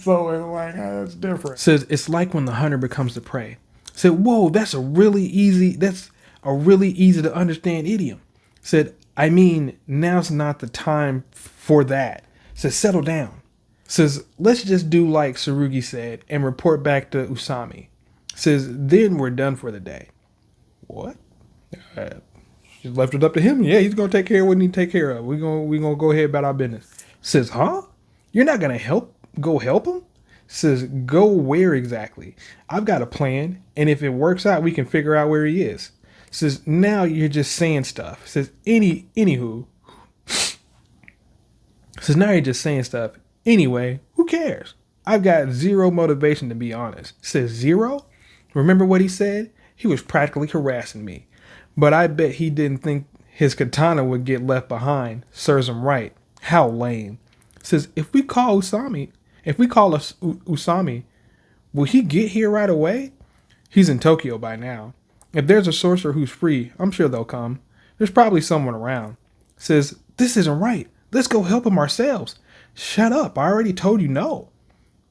So it's like it's different. Says it's like when the hunter becomes the prey. Said, whoa, that's a really easy to understand idiom. Said, I mean, now's not the time for that. Says, settle down. Says, let's just do like Tsurugi said and report back to Usami. Says, then we're done for the day. What? Just left it up to him. Yeah, he's gonna take care of what he need to take care of. We're gonna go ahead about our business. Says, huh? You're not gonna go help him? Says, go where exactly? I've got a plan, and if it works out, we can figure out where he is. Says, now you're just saying stuff. Says, anywho. Says, now you're just saying stuff. Anyway, who cares? I've got zero motivation to be honest. Says, zero? Remember what he said? He was practically harassing me. But I bet he didn't think his katana would get left behind. Serves him right. How lame. Says, if we call Usami, will he get here right away? He's in Tokyo by now. If there's a sorcerer who's free, I'm sure they'll come. There's probably someone around. Says, this isn't right. Let's go help him ourselves. Shut up. I already told you no.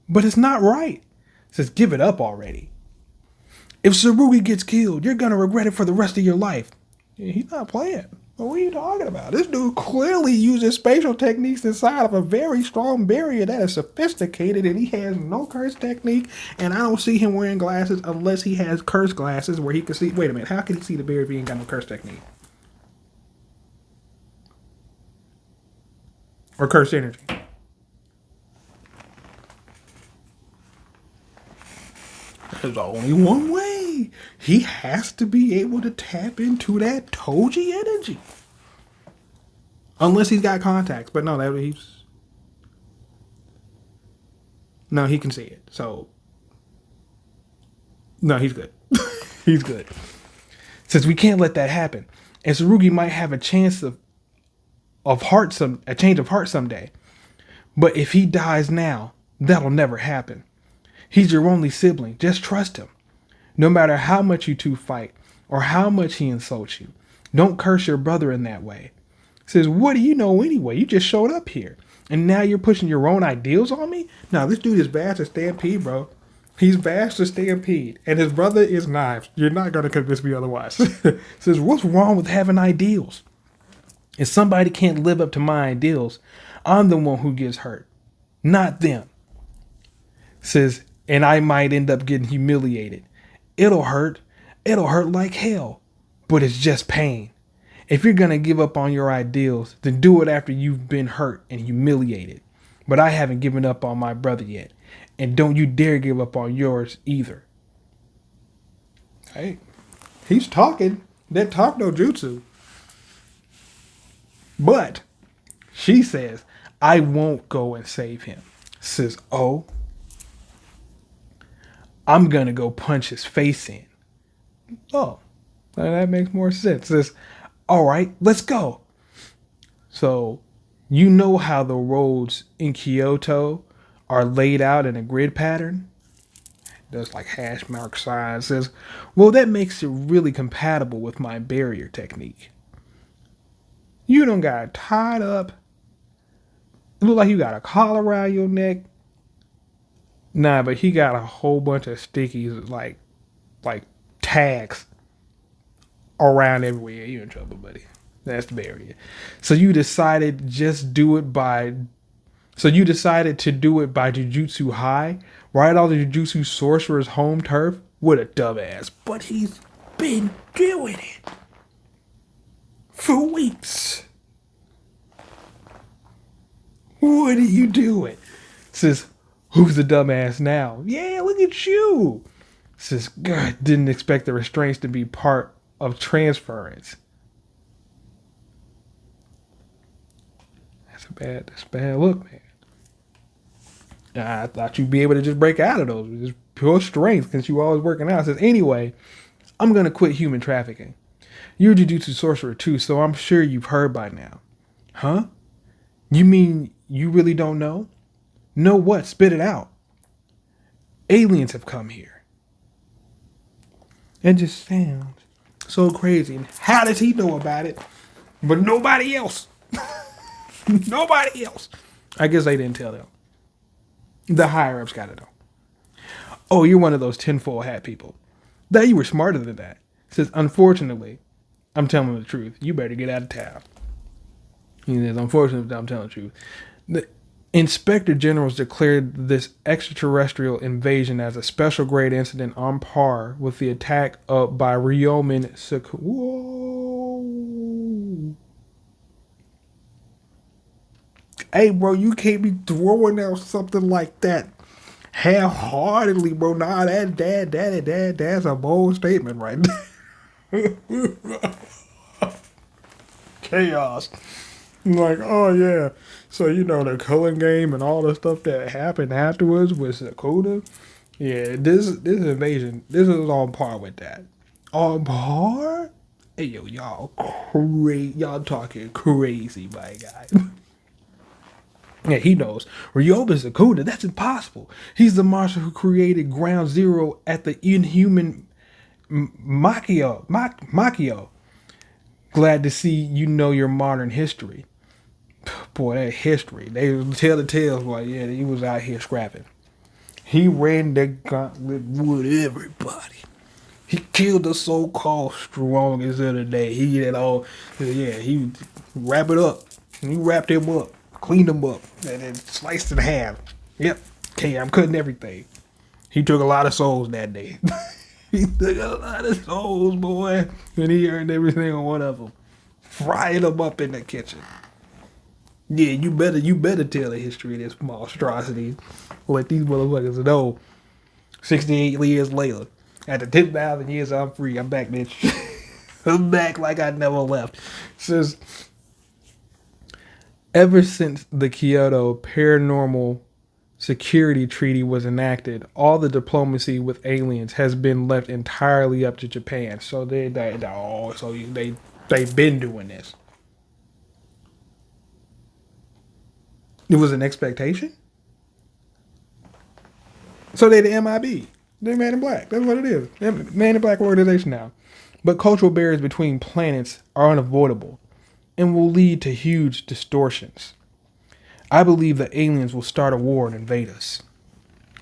But it's not right. Says, give it up already. If Tsurugi gets killed, you're going to regret it for the rest of your life. Yeah, he's not playing. What are you talking about? This dude clearly uses spatial techniques inside of a very strong barrier that is sophisticated, and he has no curse technique, and I don't see him wearing glasses unless he has curse glasses where he can see. Wait a minute, how can he see the barrier if he ain't got no curse technique? Or curse energy? There's only one way. He has to be able to tap into that Toji energy. Unless he's got contacts. But no, he can see it. So, no, he's good. He's good. Since we can't let that happen. And Tsurugi might have a chance a change of heart someday. But if he dies now, that'll never happen. He's your only sibling. Just trust him. No matter how much you two fight or how much he insults you, don't curse your brother in that way. Says, what do you know anyway? You just showed up here. And now you're pushing your own ideals on me? No, this dude is Bash to Stampede, bro. He's Bash to Stampede. And his brother is Knives. You're not going to convince me otherwise. Says, what's wrong with having ideals? If somebody can't live up to my ideals, I'm the one who gets hurt. Not them. Says, and I might end up getting humiliated. It'll hurt. It'll hurt like hell. But it's just pain. If you're going to give up on your ideals, then do it after you've been hurt and humiliated. But I haven't given up on my brother yet. And don't you dare give up on yours either. Hey, he's talking. That talk no jutsu. But she says, I won't go and save him. Says, oh, I'm going to go punch his face in. Oh, that makes more sense. Says, all right, let's go. So, you know how the roads in Kyoto are laid out in a grid pattern? Does like hash mark signs. Says, well, that makes it really compatible with my barrier technique. You done got tied up. It look like you got a collar around your neck. Nah, but he got a whole bunch of stickies, like tags around everywhere. You in trouble, buddy. That's the barrier. So you decided to do it by Jujutsu High, right on the Jujutsu Sorcerer's home turf? What a dumbass. But he's been doing it for weeks. What are you doing? Says, who's the dumbass now? Yeah, look at you. Says, God, didn't expect the restraints to be part of transference. That's That's a bad look, man. I thought you'd be able to just break out of those. Just pure strength since you always working out. It says, anyway, I'm going to quit human trafficking. You're a Jujutsu sorcerer too, so I'm sure you've heard by now. Huh? You mean you really don't know? Know what? Spit it out. Aliens have come here. It just sounds so crazy. And how does he know about it? But nobody else. Nobody else. I guess they didn't tell them. The higher ups got to know. Oh, you're one of those tinfoil hat people. That you were smarter than that. Says, unfortunately, I'm telling the truth. You better get out of town. He says, unfortunately, I'm telling the truth. The Inspector Generals declared this extraterrestrial invasion as a special grade incident on par with the attack by Ryomen Saku. Whoa. Hey, bro, you can't be throwing out something like that half-heartedly, bro. Nah, that's a bold statement right there. Chaos. Like, oh yeah. So the culling game and all the stuff that happened afterwards with Sakura. Yeah, this invasion, this is on par with that. On par? Hey yo, y'all talking crazy, my guy. Yeah, he knows. Ryoba Sakura, that's impossible. He's the monster who created Ground Zero at the inhuman Makio. Glad to see you know your modern history. Boy, that history. They tell the tales like, yeah, he was out here scrapping. He ran the gauntlet with everybody. He killed the so-called strongest of the day. He wrap it up. He wrapped him up, cleaned him up, and then sliced in half. Yep, okay, I'm cutting everything. He took a lot of souls that day. He took a lot of souls, boy, and he earned every single one of them. Frying them up in the kitchen. Yeah, you better tell the history of this monstrosity. Let these motherfuckers know. 68 years later, after 10,000 years, I'm free. I'm back, bitch. I'm back like I never left. Says, ever since the Kyoto Paranormal Security Treaty was enacted, all the diplomacy with aliens has been left entirely up to Japan. So they've been doing this. It was an expectation? So they're the MIB. They're Man in Black. That's what it is. They're Man in Black organization now. But cultural barriers between planets are unavoidable and will lead to huge distortions. I believe the aliens will start a war and invade us.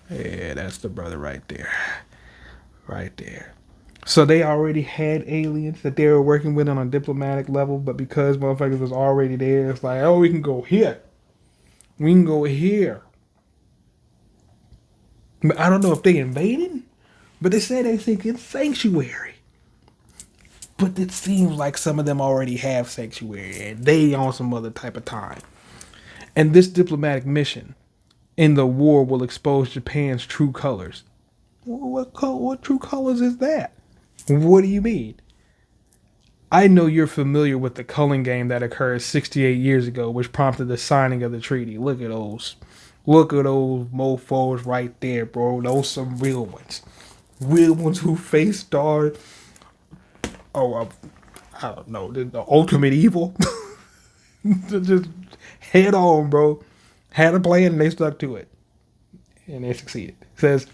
Yeah, that's the brother right there. Right there. So they already had aliens that they were working with on a diplomatic level, but because motherfuckers was already there, it's like, oh, we can go here. We can go here. But I don't know if they invaded, but they say they think it's sanctuary. But it seems like some of them already have sanctuary and they on some other type of time. And this diplomatic mission in the war will expose Japan's true colors. What true colors is that? What do you mean? I know you're familiar with the culling game that occurred 68 years ago, which prompted the signing of the treaty. Look at those mofos right there, bro. Those some real ones. Real ones who face star. I don't know, the ultimate evil. Just head on, bro. Had a plan and they stuck to it. And they succeeded. It says,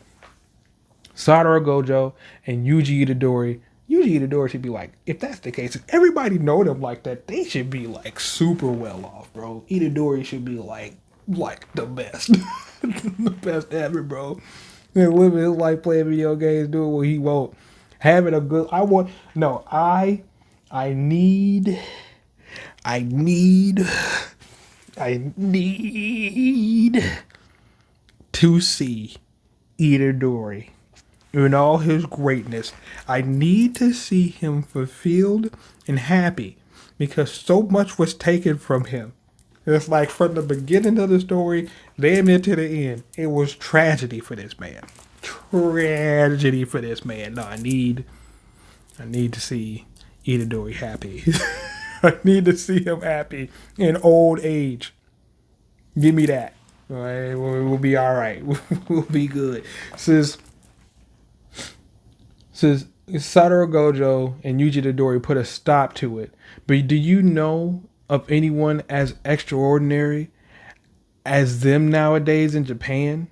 Satoru Gojo and Yuji Itadori. Yuji Itadori should be like, if that's the case, if everybody know them like that, they should be like super well off, bro. Itadori should be like the best. The best ever, bro. And living his life playing video games, doing what he wants. Having a good, I need to see Itadori in all his greatness. I need to see him fulfilled and happy because so much was taken from him. It's like from the beginning of the story, damn near to the end, it was tragedy for this man. Tragedy for this man. No, I need to see Itadori happy. I need to see him happy in old age. Give me that. All right, we'll be all right. We'll be good. Says Satoru Gojo and Yuji Tadori put a stop to it. But do you know of anyone as extraordinary as them nowadays in Japan?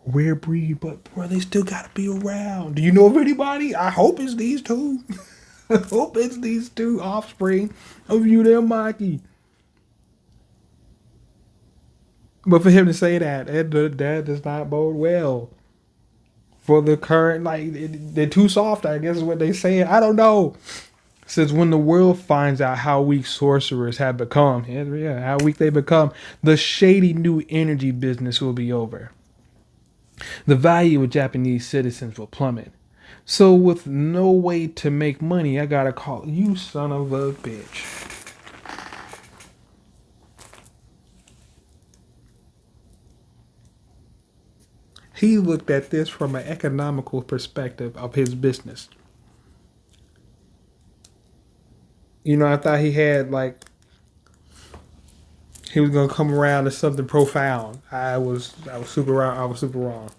Rare breed, but bro, they still gotta be around. Do you know of anybody? I hope it's these two. I hope it's these two offspring of Udemaki. But for him to say that does not bode well for the current. Like they're too soft, I guess is what they saying. I don't know. Says when the world finds out how weak sorcerers have become, yeah, how weak they become, the shady new energy business will be over. The value of Japanese citizens will plummet. So with no way to make money, I gotta call you son of a bitch. He looked at this from an economical perspective of his business. You know, I thought he was gonna come around to something profound. I was super wrong. I was super wrong.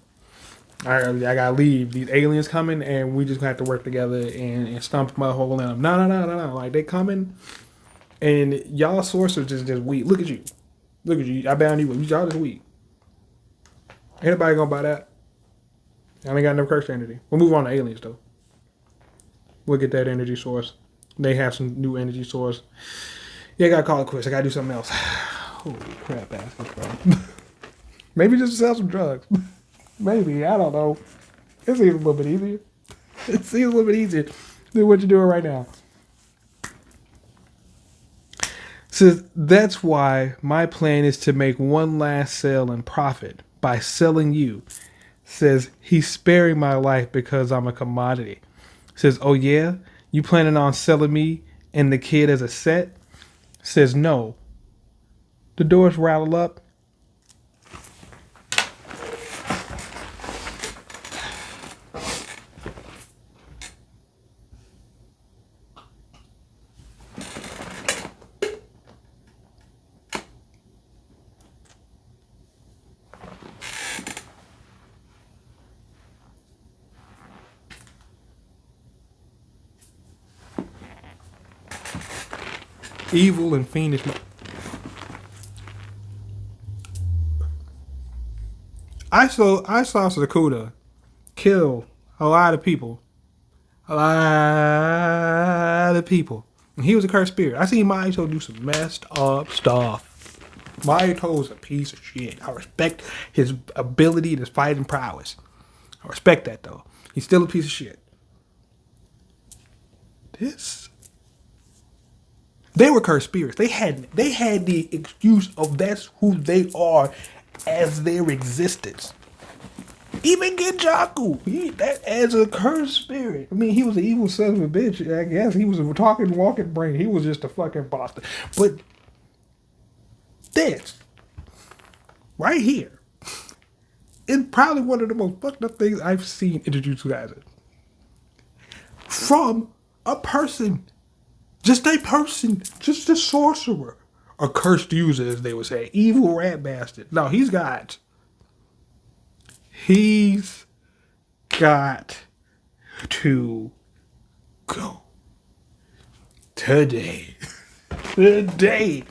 I gotta leave. These aliens coming, and we just gonna have to work together and stomp my hole in them. No. Like they coming, and y'all sorcerers just weak. Look at you. Look at you. I bound you. Y'all just weak. Ain't nobody gonna buy that. I ain't got no curse energy. We'll move on to aliens though. We'll get that energy source. They have some new energy source. Yeah, I gotta call it quits. I gotta do something else. Holy crap, ass, bro. Maybe just sell some drugs. Maybe, I don't know. It seems a little bit easier. It seems a little bit easier than what you're doing right now. So that's why my plan is to make one last sale and profit by selling you. Says he's sparing my life because I'm a commodity. Says, oh yeah, you planning on selling me and the kid as a set? Says no. The doors rattle up. Evil and fiendish. I saw Sakuda kill a lot of people. A lot of people. And he was a cursed spirit. I seen Mahito do some messed up stuff. Mahito's a piece of shit. I respect his ability and his fighting prowess. I respect that though. He's still a piece of shit. They were cursed spirits. They had the excuse of that's who they are as their existence. Even Genjaku, that as a cursed spirit. I mean, he was an evil son of a bitch. I guess he was a talking, walking brain. He was just a fucking bastard. But this, right here, is probably one of the most fucked up things I've seen in Jujutsu Kaisen. From a person. Just a person. Just a sorcerer. A cursed user, as they would say. Evil rat bastard. No, he's got to go. Today. Today.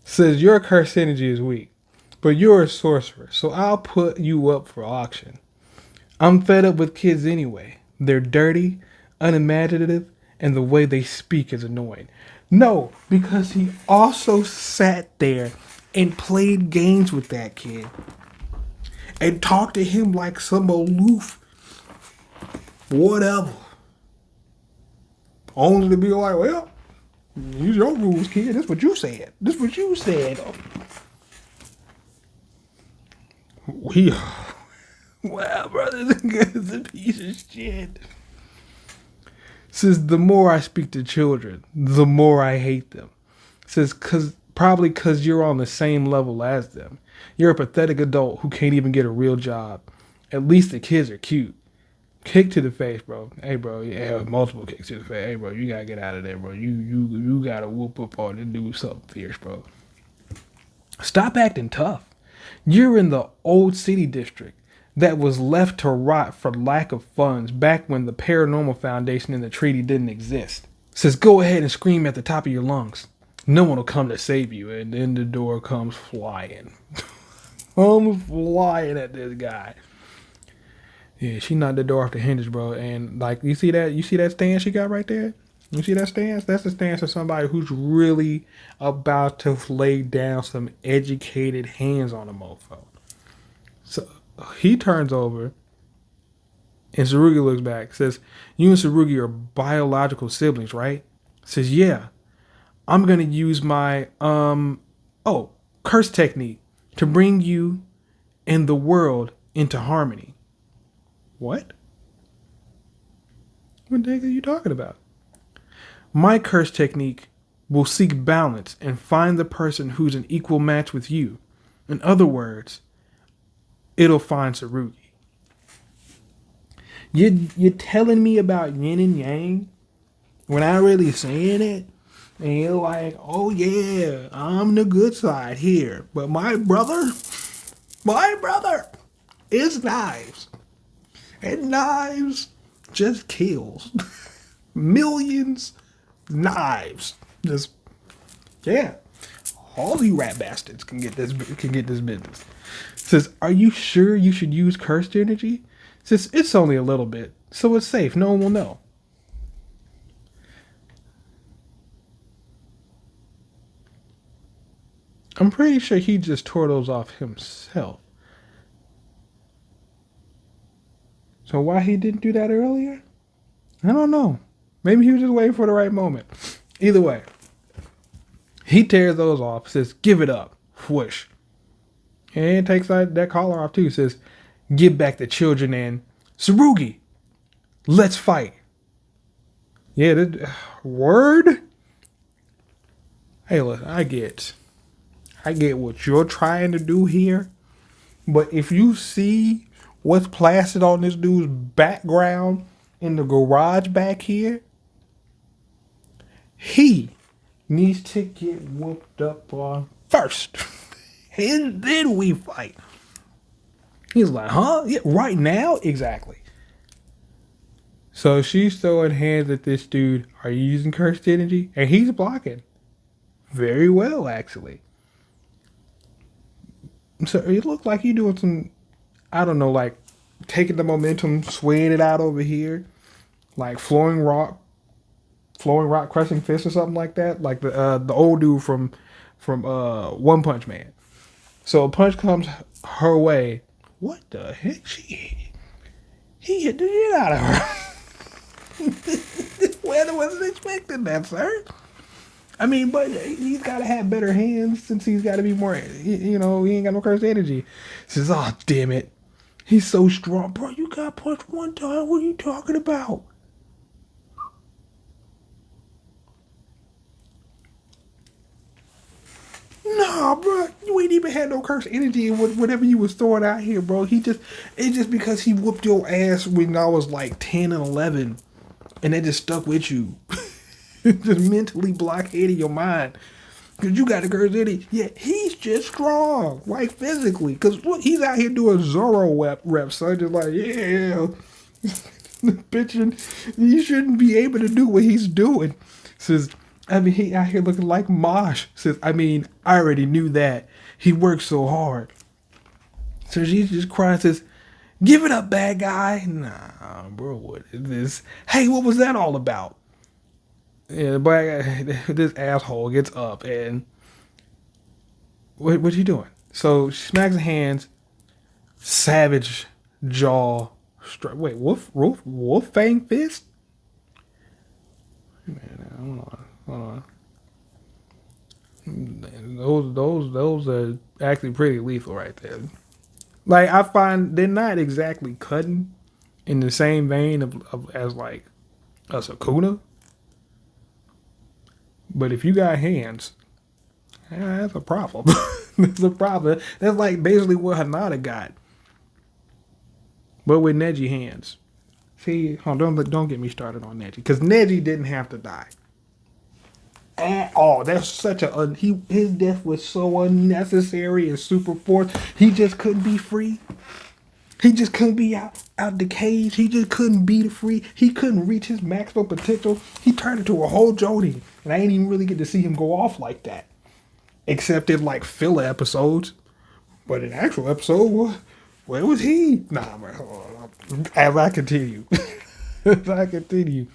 Says your curse energy is weak, but you're a sorcerer, so I'll put you up for auction. I'm fed up with kids anyway. They're dirty, unimaginative, and the way they speak is annoying. No, because he also sat there and played games with that kid and talked to him like some aloof whatever. Only to be like, well, use your rules, kid. This what you said. This what you said. Wow, brother, this guy's a piece of shit. Says the more I speak to children, the more I hate them. Says cause Probably because you're on the same level as them. You're a pathetic adult who can't even get a real job. At least the kids are cute. Kick to the face, bro. Hey, bro. Yeah, multiple kicks to the face. Hey, bro, you gotta get out of there, bro. You gotta whoop up on and do something fierce, bro. Stop acting tough. You're in the old city district that was left to rot for lack of funds back when the Paranormal Foundation and the treaty didn't exist. Says go ahead and scream at the top of your lungs. No one will come to save you, and then the door comes flying. Comes flying at this guy. Yeah, she knocked the door off the hinges, bro. And like, you see that stance she got right there? You see that stance? That's the stance of somebody who's really about to lay down some educated hands on a mofo. So he turns over, and Tsurugi looks back. Says, "You and Tsurugi are biological siblings, right?" Says, "Yeah. I'm gonna use my curse technique to bring you and the world into harmony." What? What the heck are you talking about? My curse technique will seek balance and find the person who's an equal match with you. In other words, it'll find Tsurugi. You're telling me about yin and yang when I really saying it? And you're like, oh yeah, I'm the good side here. But my brother is knives. And knives just kills. Millions knives. Just, yeah. All you rat bastards can get this business. Says, are you sure you should use cursed energy? Says, it's only a little bit, so it's safe. No one will know. I'm pretty sure he just tore those off himself. So why he didn't do that earlier? I don't know. Maybe he was just waiting for the right moment. Either way, he tears those off, says, give it up. Whoosh. And takes that collar off too. Says, give back the children and Tsurugi, let's fight. Yeah, word? Hey, look, I get what you're trying to do here. But if you see what's plastered on this dude's background in the garage back here, he needs to get whooped up on first. And then we fight. He's like, huh? Yeah, right now? Exactly. So she's throwing hands at this dude. Are you using cursed energy? And he's blocking. Very well, actually. So it looked like he's doing some, I don't know, like taking the momentum, swaying it out over here. Like flowing rock crushing fist or something like that. Like the old dude from One Punch Man. So a punch comes her way. What the heck? He hit the shit out of her. Well, I wasn't expecting that, sir. I mean, but he's got to have better hands since he's got to be more, he ain't got no cursed energy. Says, oh, damn it. He's so strong. Bro, you got punched one time. What are you talking about? Nah, bro, you ain't even had no cursed energy in whatever you was throwing out here, bro. It's just because he whooped your ass when I was like 10 and 11, and that just stuck with you. Just mentally blockaded your mind. Because you got a cursed energy. Yeah, he's just strong, like physically. Because look, he's out here doing Zoro reps, so just like, yeah. Bitching, you shouldn't be able to do what he's doing. Says, I mean, he out here looking like Mosh. Says, I mean, I already knew that. He worked so hard. So she just cries, says, give it up, bad guy. Nah, bro, what is this? Hey, what was that all about? Yeah, but this asshole gets up and what's he doing? So she smacks her hands, savage jaw. Wait, wolf fang fist? Man, hold on. Those are actually pretty lethal right there. Like, I find they're not exactly cutting in the same vein as like a Sakuna. But if you got hands, That's a problem. That's a problem. That's like basically what Hanada got, but with Neji hands. See, don't get me started on Neji, because Neji didn't have to die at all. That's such a his death was so unnecessary and super forced. He just couldn't be free. He just couldn't be out the cage. He just couldn't be free. He couldn't reach his maximum potential. He turned into a whole Jody, and I ain't even really get to see him go off like that, except in like filler episodes. But in actual episode, where was he? Nah, man. As I continue, as I continue,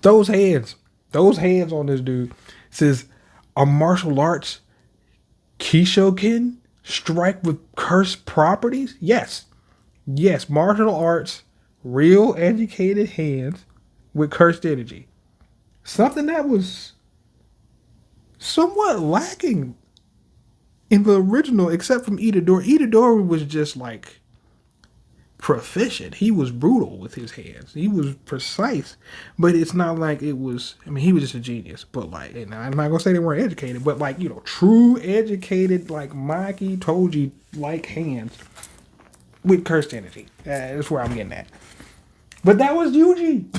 those hands on this dude says, "Are martial arts Kishoken strike with cursed properties?" Yes, yes, martial arts, real educated hands with cursed energy. Something that was somewhat lacking in the original, except from Itadori. Itadori was just like proficient. He was brutal with his hands. He was precise, but it's not like it was. I mean, he was just a genius. But like, and I'm not gonna say they weren't educated, but like true educated, like Maki Toji like hands with cursed energy. That's where I'm getting at. But that was Yuji.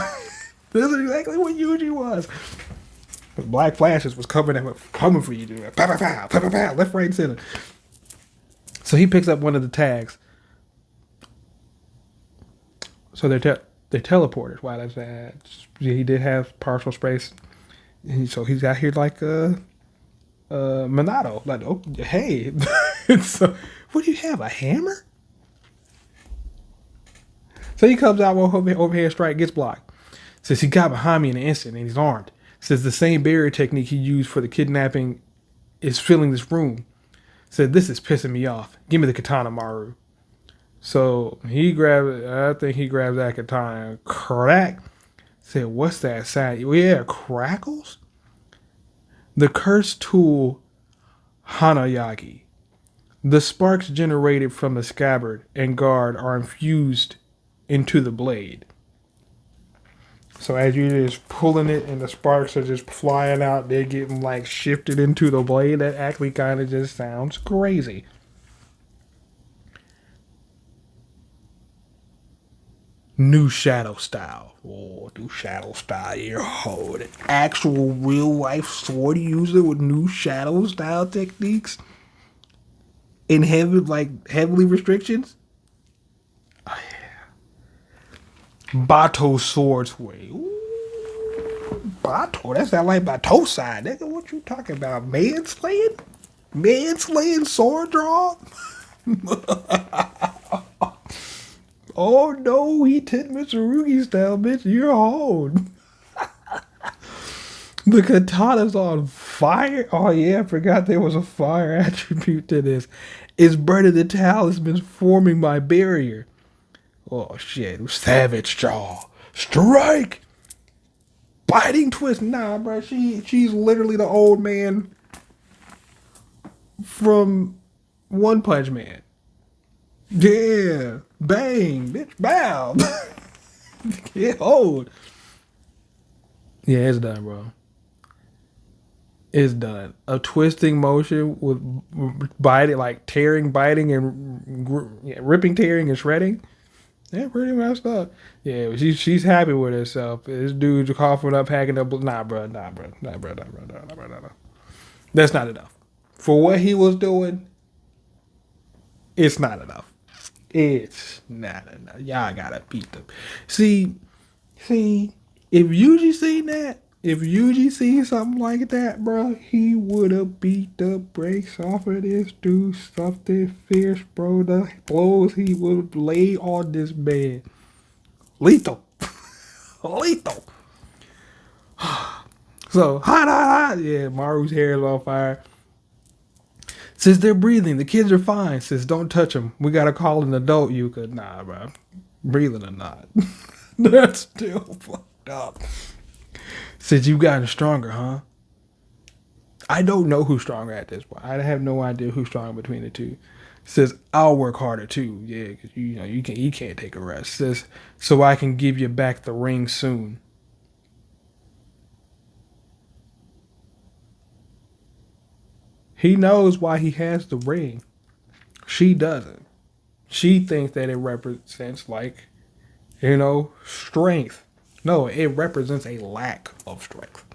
This is exactly what Yuji was. Black Flashes was coming for you, dude. Pow, pow, pow, pow, pow, pow, left, right, and center. So he picks up one of the tags. So they're teleporters. Wow, that's that. He did have partial space, so he's out here like Minato. Like, oh, hey, so what do you have? A hammer? So he comes out with overhead strike, gets blocked. Says he got behind me in an instant, and he's armed. Says the same barrier technique he used for the kidnapping is filling this room. Said this is pissing me off. Give me the katana, Maru. So he grabbed, I think he grabbed that katana. Crack. Said, what's that sound? Yeah, crackles? The cursed tool, Hanayagi. The sparks generated from the scabbard and guard are infused into the blade. So as you're just pulling it and the sparks are just flying out, they're getting like shifted into the blade. That actually kind of just sounds crazy. New shadow style. Oh, new shadow style. You're holding actual real life sword user with new shadow style techniques and heavily restrictions. Oh yeah. Bato swords way. Bato, that sound like Bato side. Nigga, what you talking about? Manslaying? Manslaying sword draw? Oh no, he did Mitsurugi style, bitch. You're on. The katana's on fire. Oh yeah, I forgot there was a fire attribute to this. It's burning the talisman forming my barrier. Oh shit, savage jaw. Strike! Biting twist. Nah, bro, she's literally the old man from One Punch Man. Yeah. Bang, bitch, bow. Get old. Yeah, it's done, bro. It's done. A twisting motion with biting, like tearing, biting, and ripping, tearing, and shredding. Yeah, pretty messed up. Yeah, she's happy with herself. This dude's coughing up, packing up. Nah, bro. That's not enough. For what he was doing, it's not enough. It's not enough. Y'all gotta beat them. See, if Yuji seen something like that, bro, he would have beat the brakes off of this dude. Something fierce, bro. The blows he would lay on this man. Lethal. Lethal. So, hot. Yeah, Maru's hair is on fire. Says they're breathing. The kids are fine. Says don't touch them. We gotta call an adult Yuka. Nah, bro. Breathing or not. That's still fucked up. Says you've gotten stronger, huh? I don't know who's stronger at this point. I have no idea who's stronger between the two. Says I'll work harder too. Yeah, because you can't take a rest. Says so I can give you back the ring soon. He knows why he has the ring. She doesn't. She thinks that it represents, like, strength. No, it represents a lack of strength.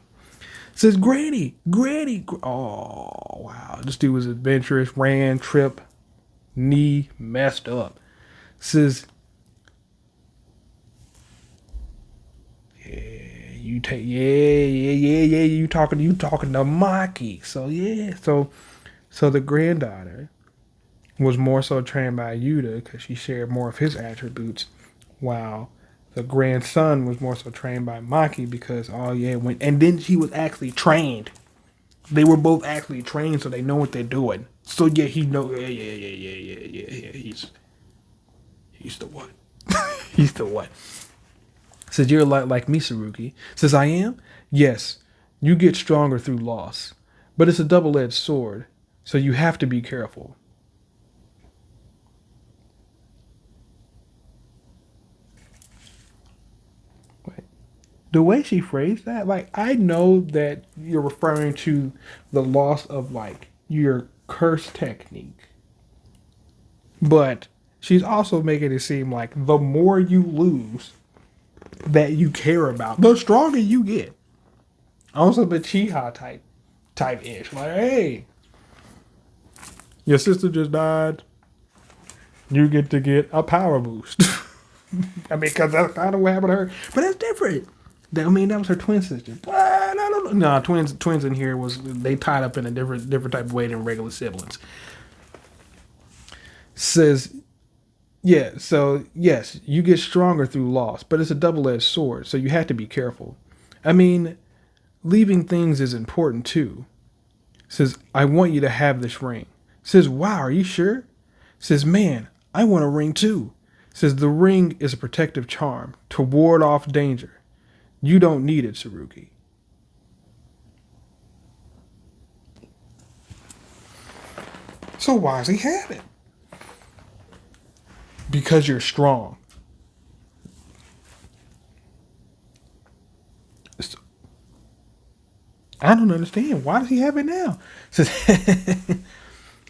Says Granny. Oh, wow. This dude was adventurous, ran, trip, knee messed up. Says, yeah. You talking to Maki. So yeah, so the granddaughter was more so trained by Yuta because she shared more of his attributes, while the grandson was more so trained by Maki because and then she was actually trained. They were both actually trained, so they know what they're doing. So yeah, he know yeah. He's the one. He's the one. Says you're a lot like me, Saruki. Says I am? Yes. You get stronger through loss. But it's a double-edged sword, so you have to be careful. Wait. The way she phrased that, like, I know that you're referring to the loss of, like, your curse technique. But she's also making it seem like the more you lose that you care about, the stronger you get. Also the Chiha type ish. Like, hey, your sister just died. You get to get a power boost. I mean, because that's kind of what happened to her. But that's different. That was her twin sister. But I don't know. No, twins in here they tied up in a different type of way than regular siblings. Says, yeah, so yes, you get stronger through loss, but it's a double-edged sword, so you have to be careful. I mean, leaving things is important too. Says, I want you to have this ring. Says, wow, are you sure? Says, man, I want a ring too. Says, the ring is a protective charm to ward off danger. You don't need it, Saruki. So why does he have it? Because you're strong. I don't understand. Why does he have it now? Says,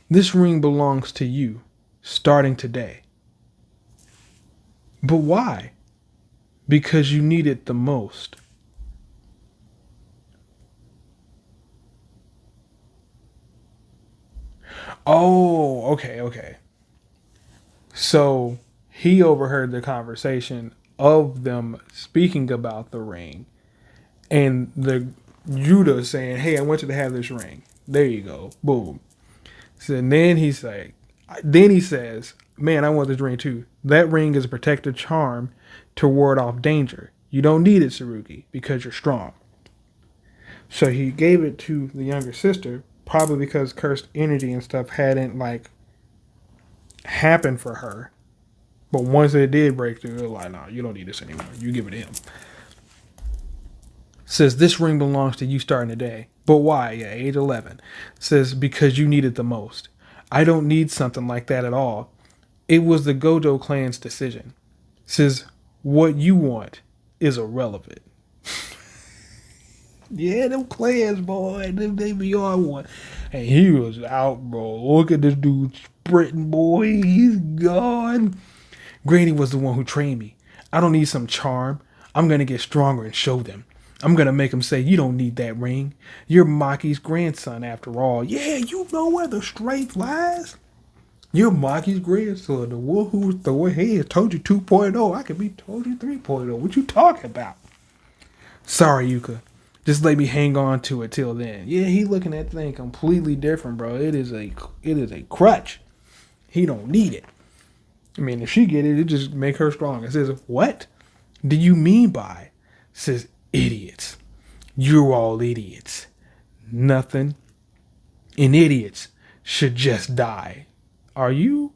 this ring belongs to you, starting today. But why? Because you need it the most. Oh, okay. So he overheard the conversation of them speaking about the ring, and the Yuta saying, "Hey, I want you to have this ring." There you go, boom. So then he says, "Man, I want this ring too. That ring is a protective charm to ward off danger. You don't need it, Saruki, because you're strong." So he gave it to the younger sister, probably because cursed energy and stuff hadn't happened for her. But once it did break through, it was like, "No, you don't need this anymore. You give it to him." Says this ring belongs to you starting today. But why? Yeah, age 11. Says because you need it the most. I don't need something like that at all. It was the Gojo clan's decision. Says what you want is irrelevant. Yeah, them clans, boy, they beyond one. And he was out, bro. Look at this dude sprinting, boy. He's gone. Granny was the one who trained me. I don't need some charm. I'm gonna get stronger and show them. I'm gonna make them say you don't need that ring. You're Maki's grandson after all. Yeah, you know where the strength lies. You're Maki's grandson, the one who's throwing heads. Told you 2.0. I could be told you 3.0. What you talking about? Sorry, Yuka. Just let me hang on to it till then. Yeah, he looking at the thing completely different, bro. It is a crutch. He don't need it. I mean, if she get it, it just make her strong. It says, what do you mean by? It says, idiots. You're all idiots. Nothing. And idiots should just die. Are you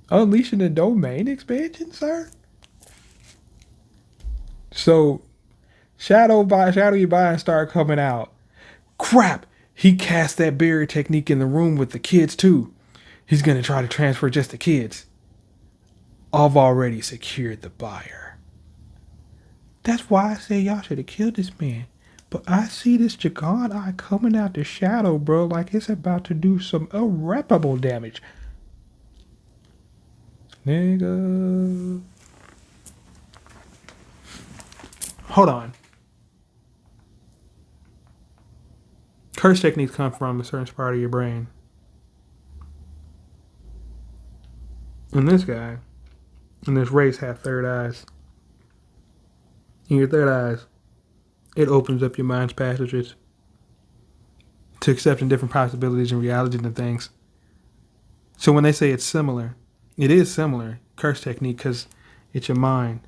unleashing the domain expansion, sir? So shadowy vines start coming out. Crap! He cast that barrier technique in the room with the kids too. He's gonna try to transfer just the kids. I've already secured the buyer. That's why I say y'all should have killed this man. But I see this Jagad eye coming out the shadow, bro, like it's about to do some irreparable damage. Nigga. Hold on. Curse techniques come from a certain part of your brain. And this guy, and this race have third eyes. In your third eyes, it opens up your mind's passages to accepting different possibilities and realities and things. So when they say it's similar, it is similar, curse technique, because it's your mind.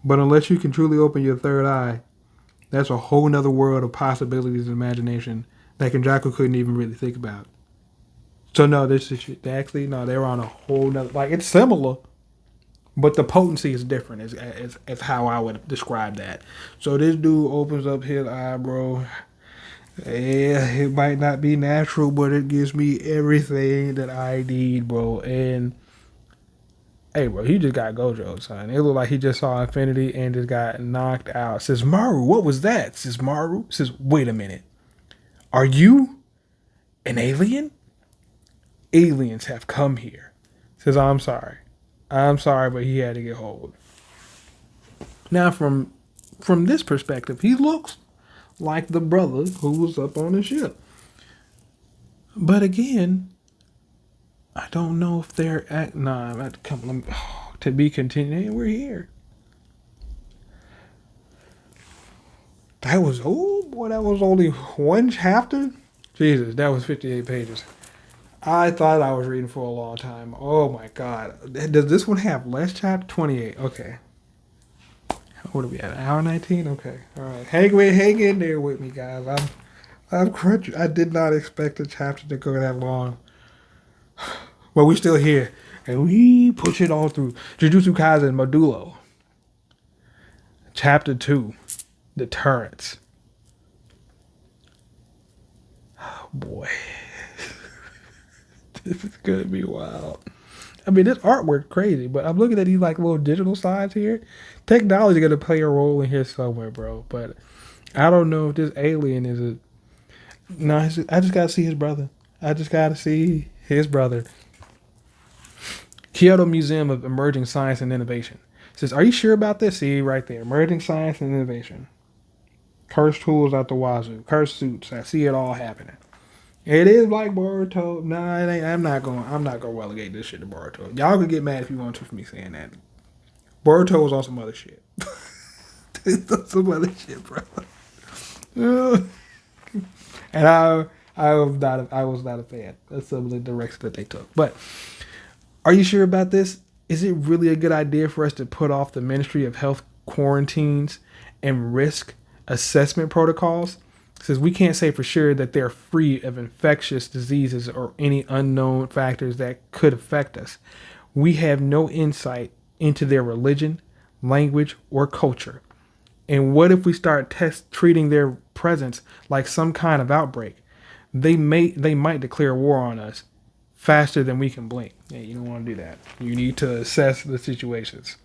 But unless you can truly open your third eye, that's a whole nother world of possibilities and imagination that Kenjaku couldn't even really think about. So no, this is actually no, they're on a whole nother, like it's similar, but the potency is different. Is how I would describe that. So this dude opens up his eye, bro. Yeah, it might not be natural, but it gives me everything that I need, bro. And hey, bro, he just got Gojo, son. It looked like he just saw Infinity and just got knocked out. Says Maru, what was that? Says Maru. Says, wait a minute. Are you an alien? Aliens have come here. Says, I'm sorry. I'm sorry, but he had to get hold. Now, from this perspective, he looks like the brother who was up on the ship. But again, I don't know if they're to be continued. We're here. That was that was only one chapter. Jesus, that was 58 pages. I thought I was reading for a long time. Oh my god, does this one have less chapter? 28. Okay. What are we at? An hour 19? Okay. All right. Hang in there with me, guys. I'm crunching. I did not expect the chapter to go that long. But we're still here. And we push it all through. Jujutsu Kaisen Modulo. Chapter 2. Deterrence. Oh boy. This is gonna be wild. I mean, this artwork crazy, but I'm looking at these like little digital sides here. Technology gonna play a role in here somewhere, bro. But I don't know if this alien is a. No, I just gotta see his brother. I just gotta see his brother. Kyoto Museum of Emerging Science and Innovation. It says, are you sure about this? See right there. Emerging Science and Innovation. Cursed tools out the wazoo. Cursed suits. I see it all happening. It is like Boruto. Nah, it ain't. I'm not gonna relegate this shit to Boruto. Y'all can get mad if you want to for me saying that. Boruto was on some other shit. Some other shit, bro. And I was not a fan of some of the direction that they took. But are you sure about this? Is it really a good idea for us to put off the Ministry of Health quarantines and risk assessment protocols? It says we can't say for sure that they're free of infectious diseases or any unknown factors that could affect us. We have no insight into their religion, language, or culture. And what if we start treating their presence like some kind of outbreak? They might declare war on us faster than we can blink. Yeah, you don't want to do that. You need to assess the situations.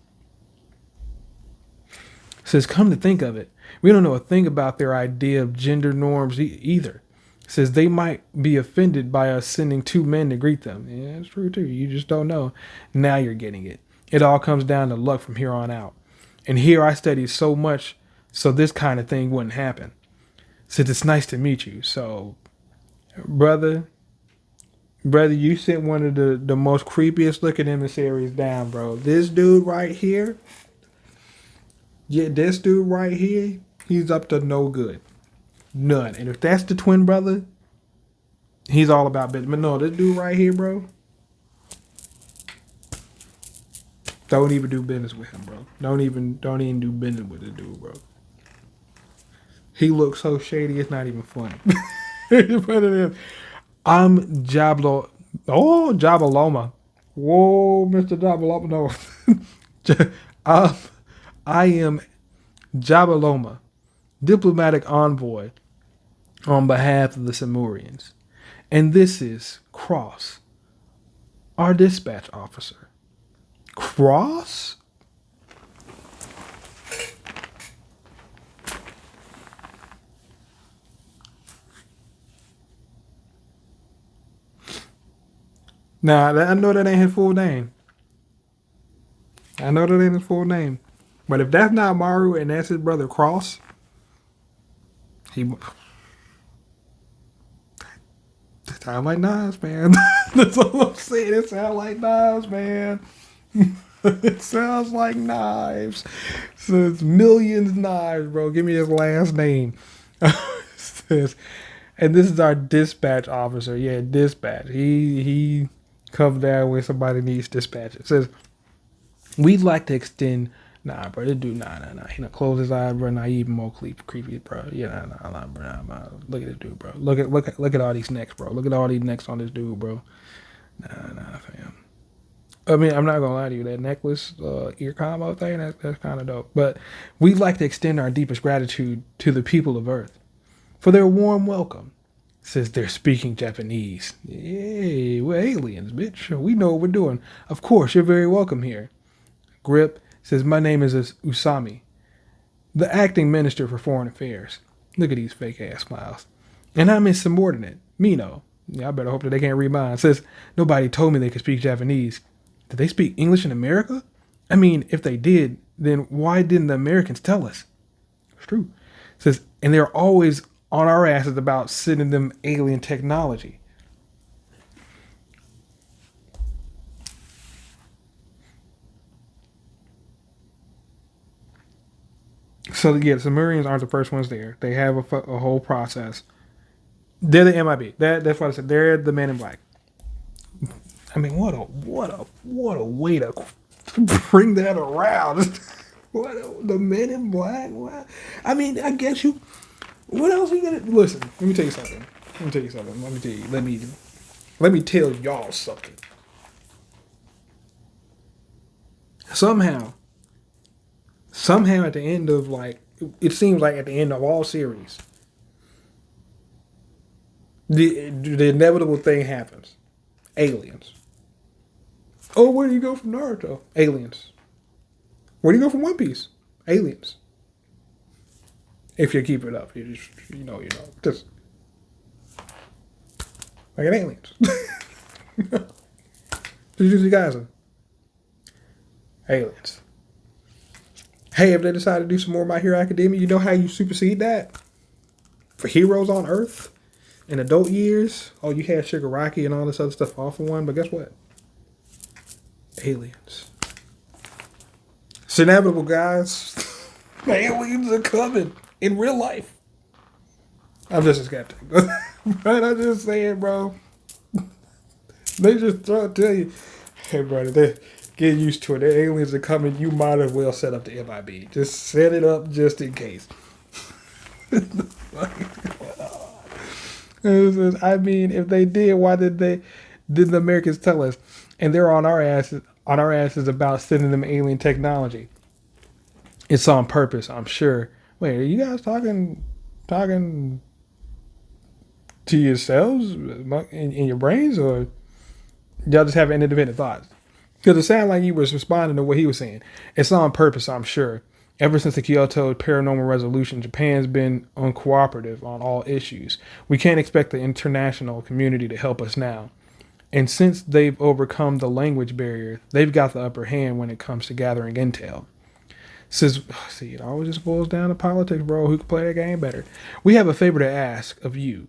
It says, come to think of it, we don't know a thing about their idea of gender norms either. It says they might be offended by us sending 2 men to greet them. Yeah, it's true too. You just don't know. Now you're getting it. It all comes down to luck from here on out. And here I studied so much so this kind of thing wouldn't happen. Says it's nice to meet you. So, brother, you sent one of the most creepiest looking emissaries down, bro. This dude right here, he's up to no good. None. And if that's the twin brother, he's all about business. But no, this dude right here, bro, don't even do business with him, bro. Don't even do business with this dude, bro. He looks so shady, it's not even funny. But it is. I'm Jabaloma. Whoa, Mr. Jabaloma. No. I am Jabaloma, diplomatic envoy on behalf of the Samurians. And this is Cross, our dispatch officer. Cross? Nah, I know that ain't his full name. I know that ain't his full name. But if that's not Maru and that's his brother Cross, he sound like Nas, man. That's all I'm saying. It sounds like Nas, man. It sounds like Knives. So it's Millions Knives, bro. Give me his last name. Says, and this is our dispatch officer. Yeah, dispatch. He comes down when somebody needs dispatch. It says, we'd like to extend. Nah, bro, this dude, nah. He done close his eyes, bro. Nah, he even more creepy, bro. Yeah, nah, bro. Nah. Look at this dude, bro. Look at all these necks, bro. Look at all these necks on this dude, bro. Nah, fam. I mean, I'm not gonna lie to you. That necklace, ear combo thing, that's kind of dope. But we'd like to extend our deepest gratitude to the people of Earth for their warm welcome. Says they're speaking Japanese. Yay, we're aliens, bitch. We know what we're doing. Of course, you're very welcome here. Grip says, my name is Usami, the acting minister for foreign affairs. Look at these fake ass smiles. And I'm his subordinate, Mino. Yeah, I better hope that they can't read mine. Says, nobody told me they could speak Japanese. Did they speak English in America? I mean, if they did, then why didn't the Americans tell us? It's true. Says, and they're always on our asses about sending them alien technology. So yeah, the Sumerians aren't the first ones there. They have a whole process. They're the MIB. That's what I said. They're the Men in Black. I mean, what a way to bring that around. The Men in Black? What? I mean, I guess you. What else are you gonna listen? Let me tell you something. Let me tell y'all something. Somehow, at the end of it seems like at the end of all series, the inevitable thing happens. Aliens. Oh, where do you go from Naruto? Aliens. Where do you go from One Piece? Aliens. If you keep it up, just like an aliens. Jujutsu Kaisen. Aliens. Hey, if they decide to do some more My Hero Academia, you know how you supersede that? For Heroes on Earth in adult years, oh, you had Shigaraki and all this other stuff all for one, but guess what? Aliens. It's inevitable, guys. Aliens are coming in real life. I'm just a skeptic. But I'm just saying, bro. They just tell you, hey, brother, they get used to it. The aliens are coming. You might as well set up the MIB. Just set it up just in case. I mean, if they did, why didn't the Americans tell us? And they're on our asses about sending them alien technology. It's on purpose, I'm sure. Wait, are you guys talking to yourselves in your brains, or y'all just have independent thoughts? Because it sounded like you was responding to what he was saying. It's on purpose, I'm sure. Ever since the Kyoto Paranormal Resolution, Japan's been uncooperative on all issues. We can't expect the international community to help us now. And since they've overcome the language barrier, they've got the upper hand when it comes to gathering intel. See, it always just boils down to politics, bro. Who can play that game better? We have a favor to ask of you.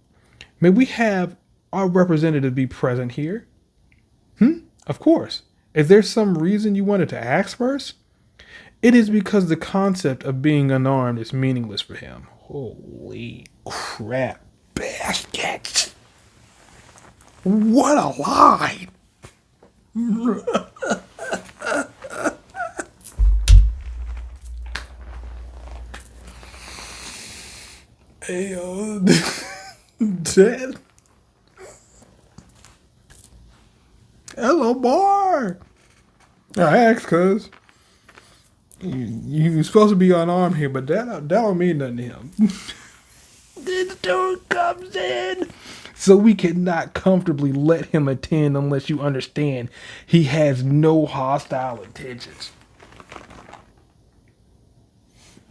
May we have our representative be present here? Of course. If there's some reason you wanted to ask first, it is because the concept of being unarmed is meaningless for him. Holy crap, baskets. What a lie. Hey, Dad. Hello, boy. I asked because you're supposed to be unarmed here, but that don't mean nothing to him. This dude comes in. So we cannot comfortably let him attend unless you understand he has no hostile intentions.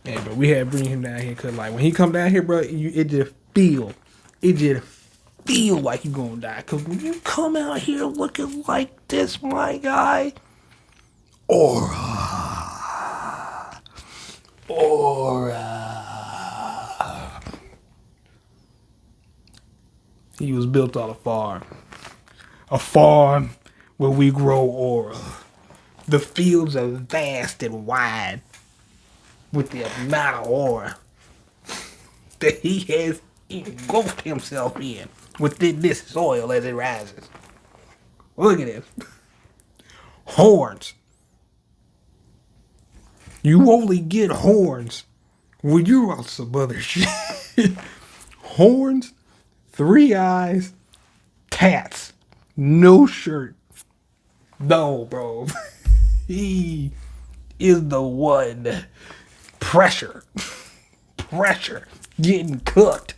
Yeah, but we had to bring him down here because, like, when he come down here, bro, it just feel like you're gonna die. Because when you come out here looking like this, my guy, aura, aura. He was built on a farm where we grow aura. The fields are vast and wide with the amount of aura that he has engulfed himself in within this soil as it rises. Look at this. Horns. You only get horns when you're on some other shit. Horns, 3 eyes, tats, no shirt. No, bro. He is the one. Pressure. Pressure. Getting cooked.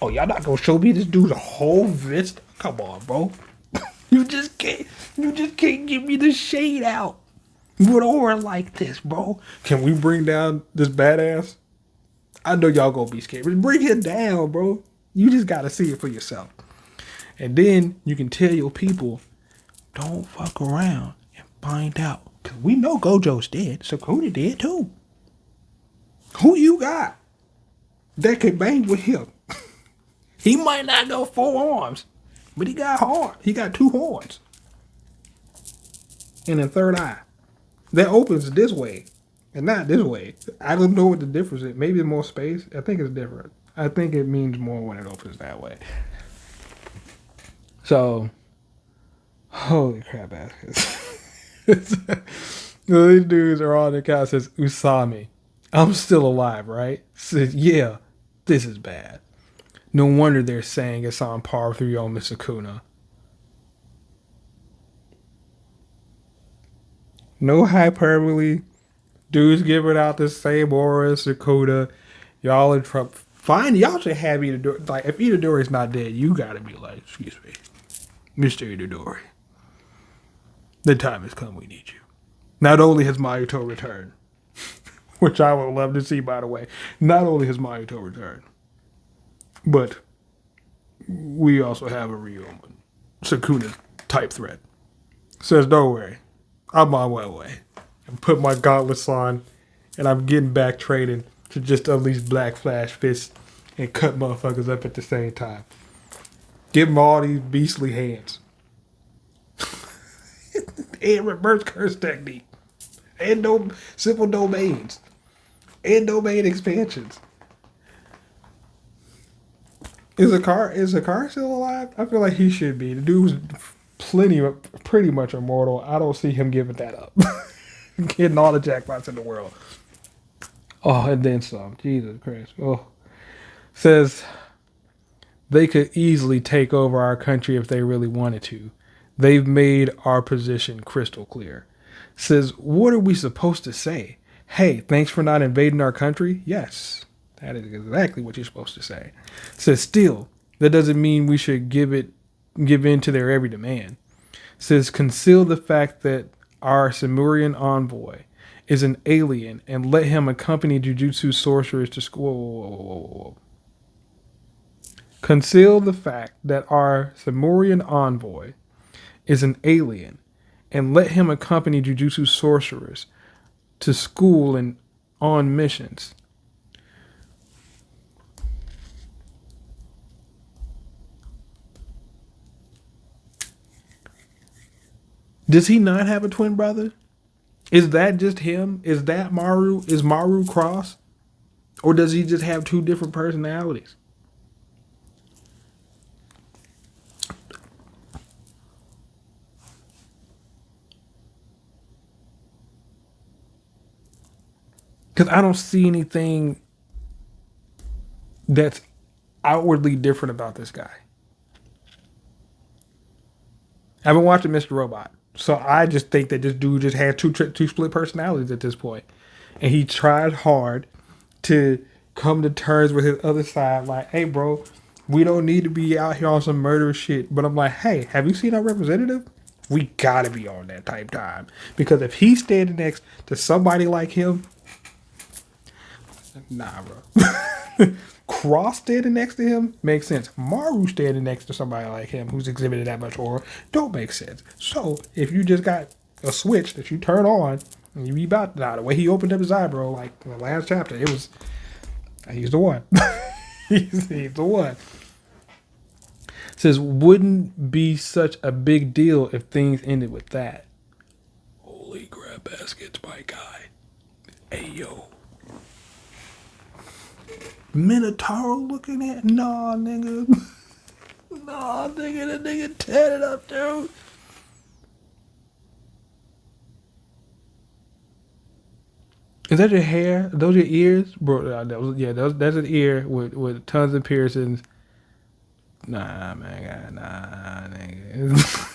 Oh, y'all not gonna show me this dude's whole vista? Come on, bro. You just can't give me the shade out with aura like this, bro. Can we bring down this badass? I know y'all gonna be scared, but bring it down, bro. You just gotta see it for yourself. And then you can tell your people, don't fuck around and find out. Cause we know Gojo's dead. Sukuna dead too. Who you got that could bang with him? He might not go 4 arms, but he got horns. He got 2 horns. And a 3rd eye. That opens this way and not this way. I don't know what the difference is. Maybe more space. I think it's different. I think it means more when it opens that way. So, holy crap, these dudes are on the couch. Says Usami, I'm still alive, right? Says, yeah, this is bad. No wonder they're saying it's on par with your own Miss Sukuna. No hyperbole. Dudes giving out the same aura as Sukuna. Y'all in trouble. Fine, y'all should have Itadori. Like, if Itadori's not dead, you gotta be like, excuse me, Mr. Itadori. The time has come, we need you. Not only has Mayuto returned, which I would love to see, by the way. Not only has Mayuto returned, but we also have a real one. Sukuna type threat. Says, don't worry, I'm on my way. And put my gauntlets on, and I'm getting back training to just unleash Black Flash fists and cut motherfuckers up at the same time. Give them all these beastly hands. And reverse curse technique. And no simple domains. And domain expansions. Is a car still alive? I feel like he should be. The dude's pretty much immortal. I don't see him giving that up. Getting all the jackpots in the world. Oh, and then some. Jesus Christ. Oh. Says they could easily take over our country if they really wanted to. They've made our position crystal clear. Says, what are we supposed to say? Hey, thanks for not invading our country? Yes, that is exactly what you're supposed to say. Says, still, that doesn't mean we should give in to their every demand. Says, conceal the fact that our Simurian envoy is an alien and let him accompany Jujutsu sorcerers to school. Conceal the fact that our Simurian envoy is an alien and let him accompany Jujutsu sorcerers to school and on missions. Does he not have a twin brother? Is that just him? Is that Maru? Is Maru cross? Or does he just have 2 different personalities? Because I don't see anything that's outwardly different about this guy. I've been watching Mr. Robot. So I just think that this dude just had two split personalities at this point. And he tried hard to come to terms with his other side. Like, hey, bro, we don't need to be out here on some murderous shit. But I'm like, hey, have you seen our representative? We gotta be on that type time. Because if he's standing next to somebody like him, nah, bro. Cross standing next to him makes sense. Maru standing next to somebody like him who's exhibited that much aura don't make sense. So if you just got a switch that you turn on and you be about to die, the way he opened up his eye, bro, like in the last chapter, he's the one. he's the one. It says, wouldn't be such a big deal if things ended with that. Holy crap baskets, my guy. Hey, yo. Minotaur looking at? Nah, nigga. Nah, nigga, the nigga tatted up, dude. Is that your hair? Those your ears? Bro, that's an ear with tons of piercings. Nah, man, nah, nigga.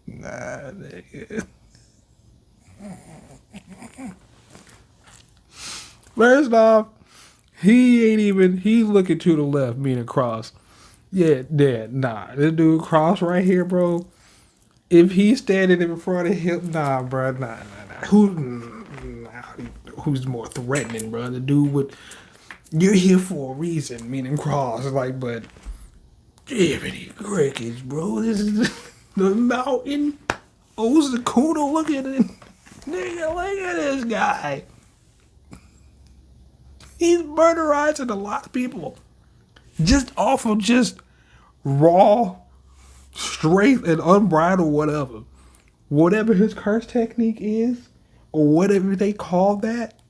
Nah, nigga. First off, he's looking to the left, meaning cross. Yeah, nah. This dude cross right here, bro. If he's standing in front of him, nah, bro, nah. Who's more threatening, bro? The dude with, you're here for a reason, meaning cross, like, but Jiminy crickets, bro. This is the mountain. Osakuna, look at it. Nigga, look at this guy. He's murderizing a lot of people. Just off of just raw, straight, and unbridled whatever. Whatever his curse technique is, or whatever they call that,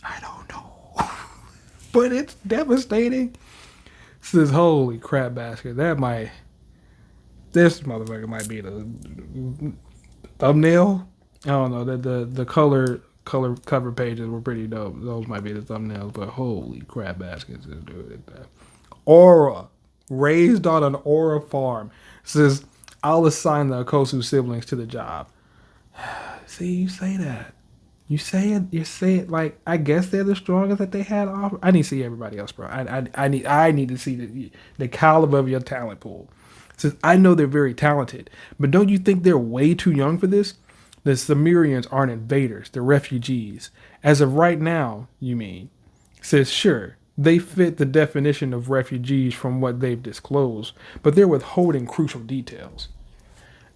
I don't know. But it's devastating. Says, holy crap basket. This motherfucker might be the thumbnail. I don't know. The color cover pages were pretty dope. Those might be the thumbnails, but holy crap baskets, this dude. Aura. Raised on an aura farm. Says, I'll assign the Akosu siblings to the job. See, you say that. You say it like, I guess they're the strongest that they had off. I need to see everybody else, bro. I need to see the caliber of your talent pool. Says, I know they're very talented, but don't you think they're way too young for this? The Cimmerians aren't invaders, they're refugees. As of right now, you mean? Says, sure, they fit the definition of refugees from what they've disclosed, but they're withholding crucial details.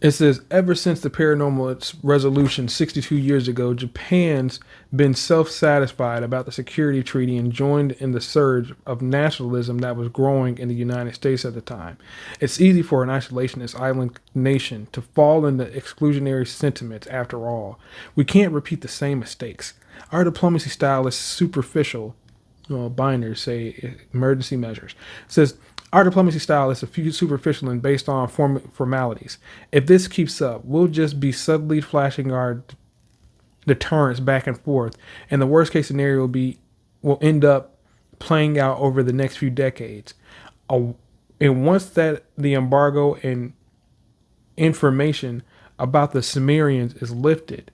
It says, ever since the paranormal resolution 62 years ago, Japan's been self-satisfied about the security treaty and joined in the surge of nationalism that was growing in the United States at the time. It's easy for an isolationist island nation to fall into exclusionary sentiments after all. We can't repeat the same mistakes. Our diplomacy style is superficial. Binders say emergency measures. It says, our diplomacy style is a few superficial and based on formalities. If this keeps up, we'll just be subtly flashing our deterrence back and forth, and the worst case scenario will end up playing out over the next few decades. And once that the embargo and information about the Cimmerians is lifted,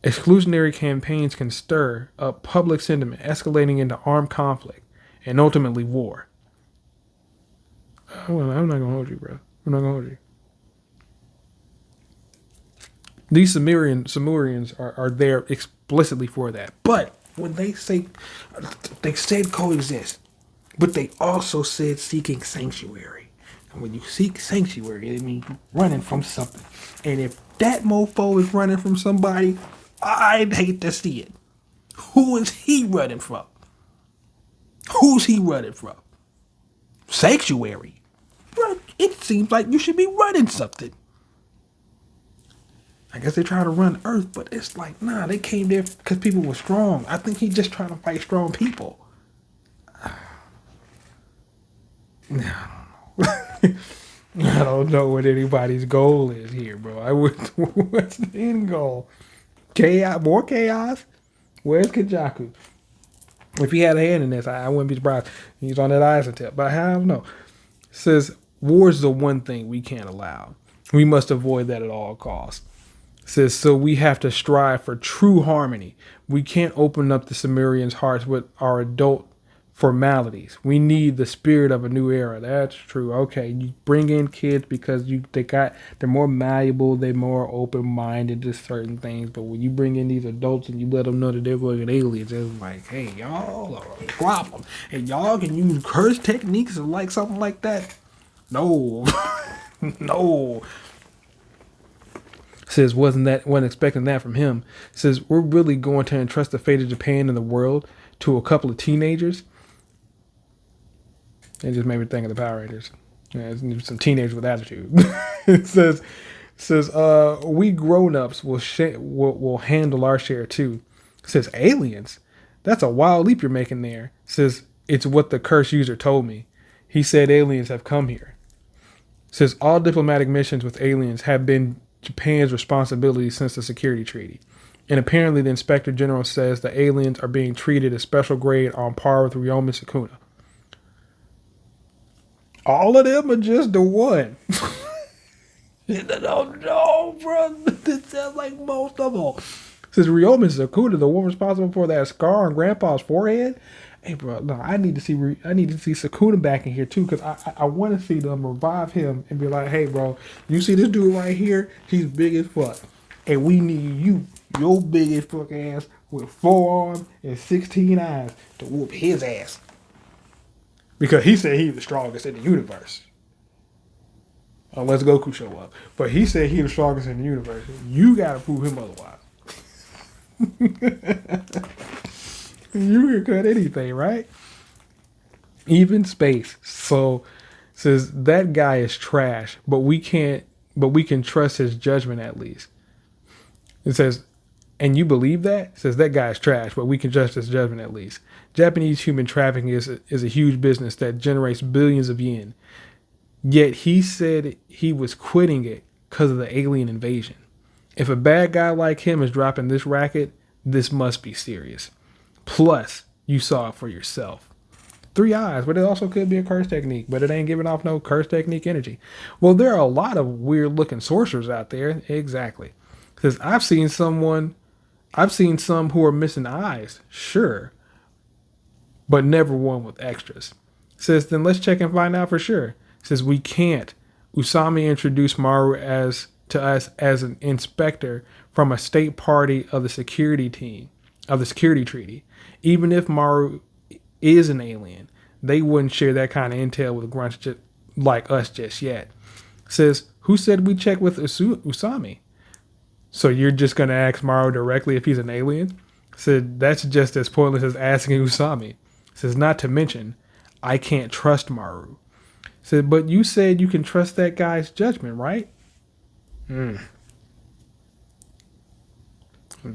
exclusionary campaigns can stir up public sentiment, escalating into armed conflict and ultimately war. I'm not gonna hold you, bro. I'm not gonna hold you. These Cimmerians are there explicitly for that. But when they said coexist, but they also said seeking sanctuary. And when you seek sanctuary, it means you're running from something. And if that mofo is running from somebody, I'd hate to see it. Who is he running from? Who's he running from? Sanctuary. Bro, it seems like you should be running something. I guess they try to run Earth, but it's like, nah, they came there because people were strong. I think he's just trying to fight strong people. I don't know what anybody's goal is here, bro. What's the end goal? Chaos, more chaos? Where's Kajaku? If he had a hand in this, I wouldn't be surprised. He's on that isotep, but I don't know. It says, war is the one thing we can't allow. We must avoid that at all costs. It says, so we have to strive for true harmony. We can't open up the Cimmerians' hearts with our adult formalities. We need the spirit of a new era. That's true. Okay, you bring in kids because they're more malleable, they're more open minded to certain things. But when you bring in these adults and you let them know that they're fucking aliens, it's like, hey, y'all are a problem, and y'all can use curse techniques or like something like that. No, no. Says wasn't expecting that from him. Says we're really going to entrust the fate of Japan and the world to a couple of teenagers. It just made me think of the Power Rangers. Yeah, some teenagers with attitude. It says we grown-ups will handle our share too. It says aliens. That's a wild leap you're making there. It says it's what the curse user told me. He said aliens have come here. It says all diplomatic missions with aliens have been Japan's responsibility since the security treaty. And apparently the inspector general says the aliens are being treated as special grade on par with Ryoma Sukuna. All of them are just the one. No, bro. This sounds like most of them. Since Ryoma Sukuna, the one responsible for that scar on Grandpa's forehead. Hey, bro, no, I need to see Sukuna back in here too, because I want to see them revive him and be like, hey, bro, you see this dude right here? He's big as fuck, and we need your big as fuck ass with 4 arms and 16 eyes to whoop his ass. Because he said he's the strongest in the universe. Unless Goku show up. But he said he's the strongest in the universe. You gotta prove him otherwise. You can cut anything, right? Even space. So says that guy is trash, but we can trust his judgment at least. It says, and you believe that? It says that guy is trash, but we can trust his judgment at least. Japanese human trafficking is a huge business that generates billions of yen. Yet he said he was quitting it because of the alien invasion. If a bad guy like him is dropping this racket, this must be serious. Plus, you saw it for yourself. 3 eyes, but it also could be a curse technique, but it ain't giving off no curse technique energy. Well, there are a lot of weird looking sorcerers out there. Exactly. Because I've seen some who are missing eyes, sure, but never one with extras. Says, then let's check and find out for sure. Says, we can't. Usami introduced Maru to us as an inspector from a state party of the security treaty. Even if Maru is an alien, they wouldn't share that kind of intel with grunts like us just yet. Says, who said we check with Usami? So you're just going to ask Maru directly if he's an alien? Said, that's just as pointless as asking Usami. Says, not to mention, I can't trust Maru. Said, but you said you can trust that guy's judgment, right? Let's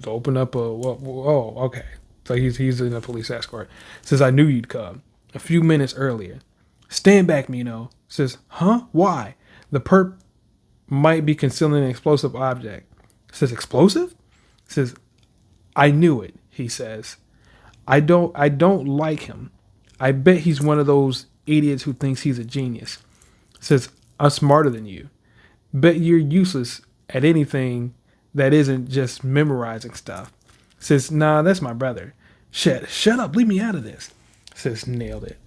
open up okay. So he's in a police escort. Says, I knew you'd come. A few minutes earlier. Stand back, Mino. Says, huh? Why? The perp might be concealing an explosive object. Says, explosive? Says, I knew it, he says. I don't like him. I bet he's one of those idiots who thinks he's a genius. Says, I'm smarter than you. Bet you're useless at anything that isn't just memorizing stuff. Says, nah, that's my brother. Shut up, leave me out of this. Says, nailed it.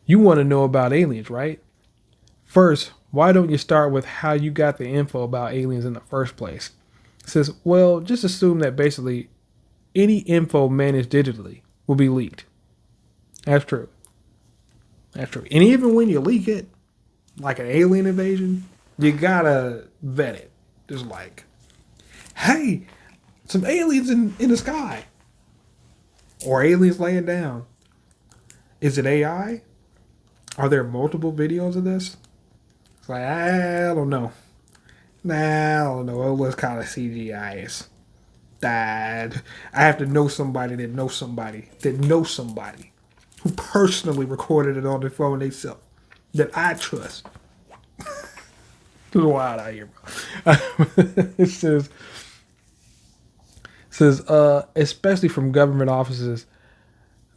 You want to know about aliens, right? First, why don't you start with how you got the info about aliens in the first place? Says, well, just assume that basically any info managed digitally will be leaked. That's true. That's true. And even when you leak it, like an alien invasion, you gotta vet it. Just like, hey, some aliens in the sky. Or aliens laying down. Is it AI? Are there multiple videos of this? It's like, I don't know. I don't know. It was kind of CGI. I have to know somebody that knows somebody that knows somebody who personally recorded it on their phone themselves that I trust. It's wild out here, bro. It says, especially from government offices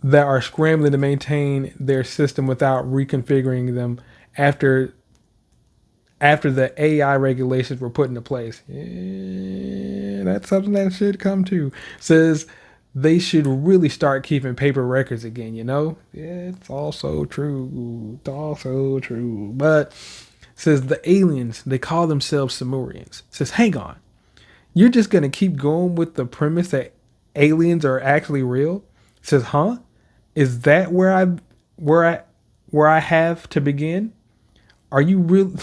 that are scrambling to maintain their system without reconfiguring them after the AI regulations were put into place. Yeah, that's something that should come to. Says they should really start keeping paper records again, you know? Yeah, it's all so true. It's all so true. But says the aliens, they call themselves Sumerians. Says, hang on. You're just gonna keep going with the premise that aliens are actually real? Says, huh? Is that where I where I have to begin? Are you real?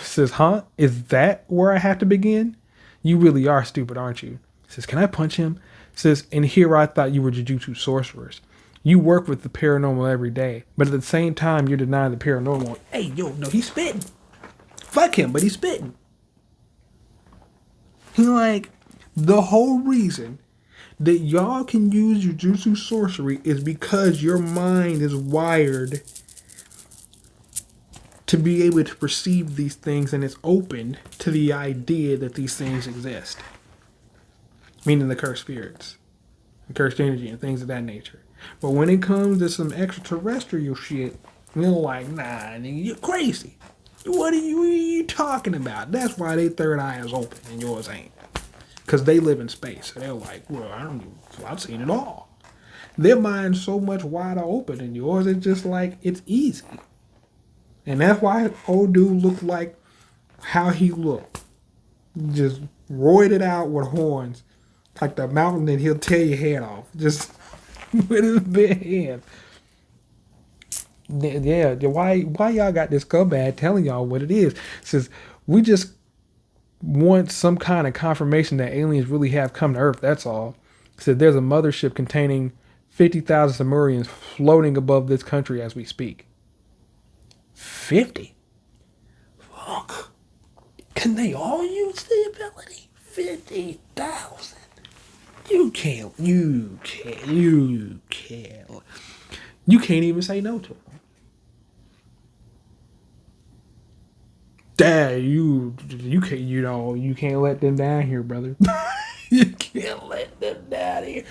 Says, huh? Is that where I have to begin? You really are stupid, aren't you? Says, can I punch him? Says, and here I thought you were Jujutsu sorcerers. You work with the paranormal every day, but at the same time, you're denying the paranormal. Hey, yo, no, he's spitting. Fuck him, but he's spitting. Like, the whole reason that y'all can use Jujutsu sorcery is because your mind is wired to be able to perceive these things, and it's open to the idea that these things exist. Meaning the cursed spirits, the cursed energy, and things of that nature. But when it comes to some extraterrestrial shit, you're like, nah, nigga, you're crazy. What are you talking about? That's why their third eye is open and yours ain't. Because they live in space. So they're like, well, I've seen it all. Their mind's so much wider open than yours. It's just like, it's easy. And that's why old dude looked like how he looked. Just roided out with horns. Like the mountain that he'll tear your head off. Just with his bare hand. Yeah, why y'all got this scumbag telling y'all what it is? Says, we just want some kind of confirmation that aliens really have come to Earth, that's all. Said there's a mothership containing 50,000 Sumerians floating above this country as we speak. 50? Fuck. Can they all use the ability? 50,000. You can't even say no to them. Dad, you can't let them down here, brother. You can't let them down here.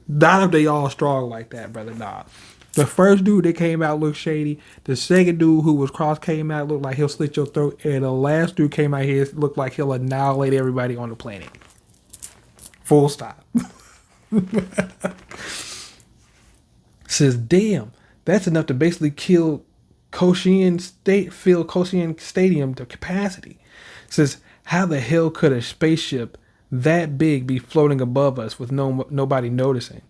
Not if they all strong like that, brother. Nah. The first dude that came out looked shady. The second dude who was cross came out looked like he'll slit your throat. And the last dude came out here looked like he'll annihilate everybody on the planet. Full stop. Says, damn, that's enough to basically kill Koshien Stadium to capacity. Says, how the hell could a spaceship that big be floating above us with nobody noticing?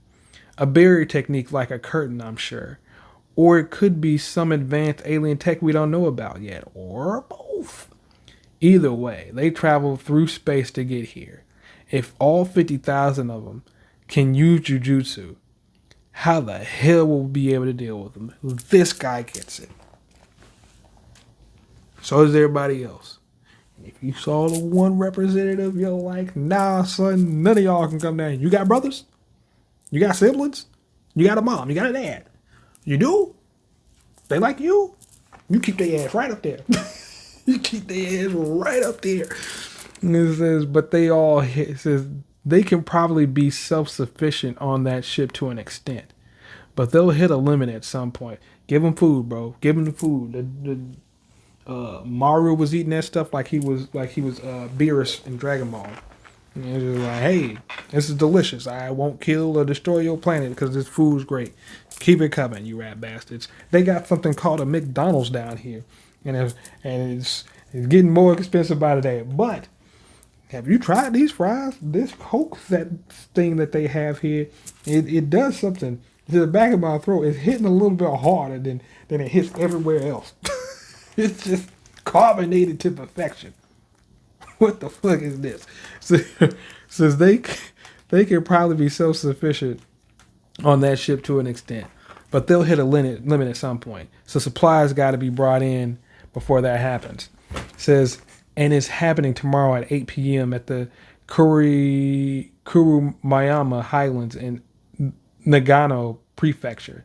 A barrier technique like a curtain, I'm sure. Or it could be some advanced alien tech we don't know about yet. Or both. Either way, they travel through space to get here. If all 50,000 of them can use Jujutsu, how the hell will we be able to deal with them? This guy gets it. So does everybody else. If you saw the one representative, you're like, nah, son, none of y'all can come down. You got brothers? You got siblings? You got a mom? You got a dad? You do? They like you? You keep their ass right up there. You keep their ass right up there. And it says, but it says they can probably be self-sufficient on that ship to an extent. But they'll hit a limit at some point. Give them food, bro. Give them the food. Mario was eating that stuff like he was Beerus in Dragon Ball. And it was like, hey, this is delicious. I won't kill or destroy your planet because this food's great. Keep it coming, you rat bastards. They got something called a McDonald's down here, and it's getting more expensive by the day. But have you tried these fries? This Coke thing that they have here, it does something to the back of my throat. It's hitting a little bit harder than it hits everywhere else. It's just carbonated to perfection. What the fuck is this? Says they can probably be self-sufficient on that ship to an extent, but they'll hit a limit at some point. So supplies got to be brought in before that happens. Says, and it's happening tomorrow at 8 p.m. at the Kurumayama Highlands in Nagano Prefecture.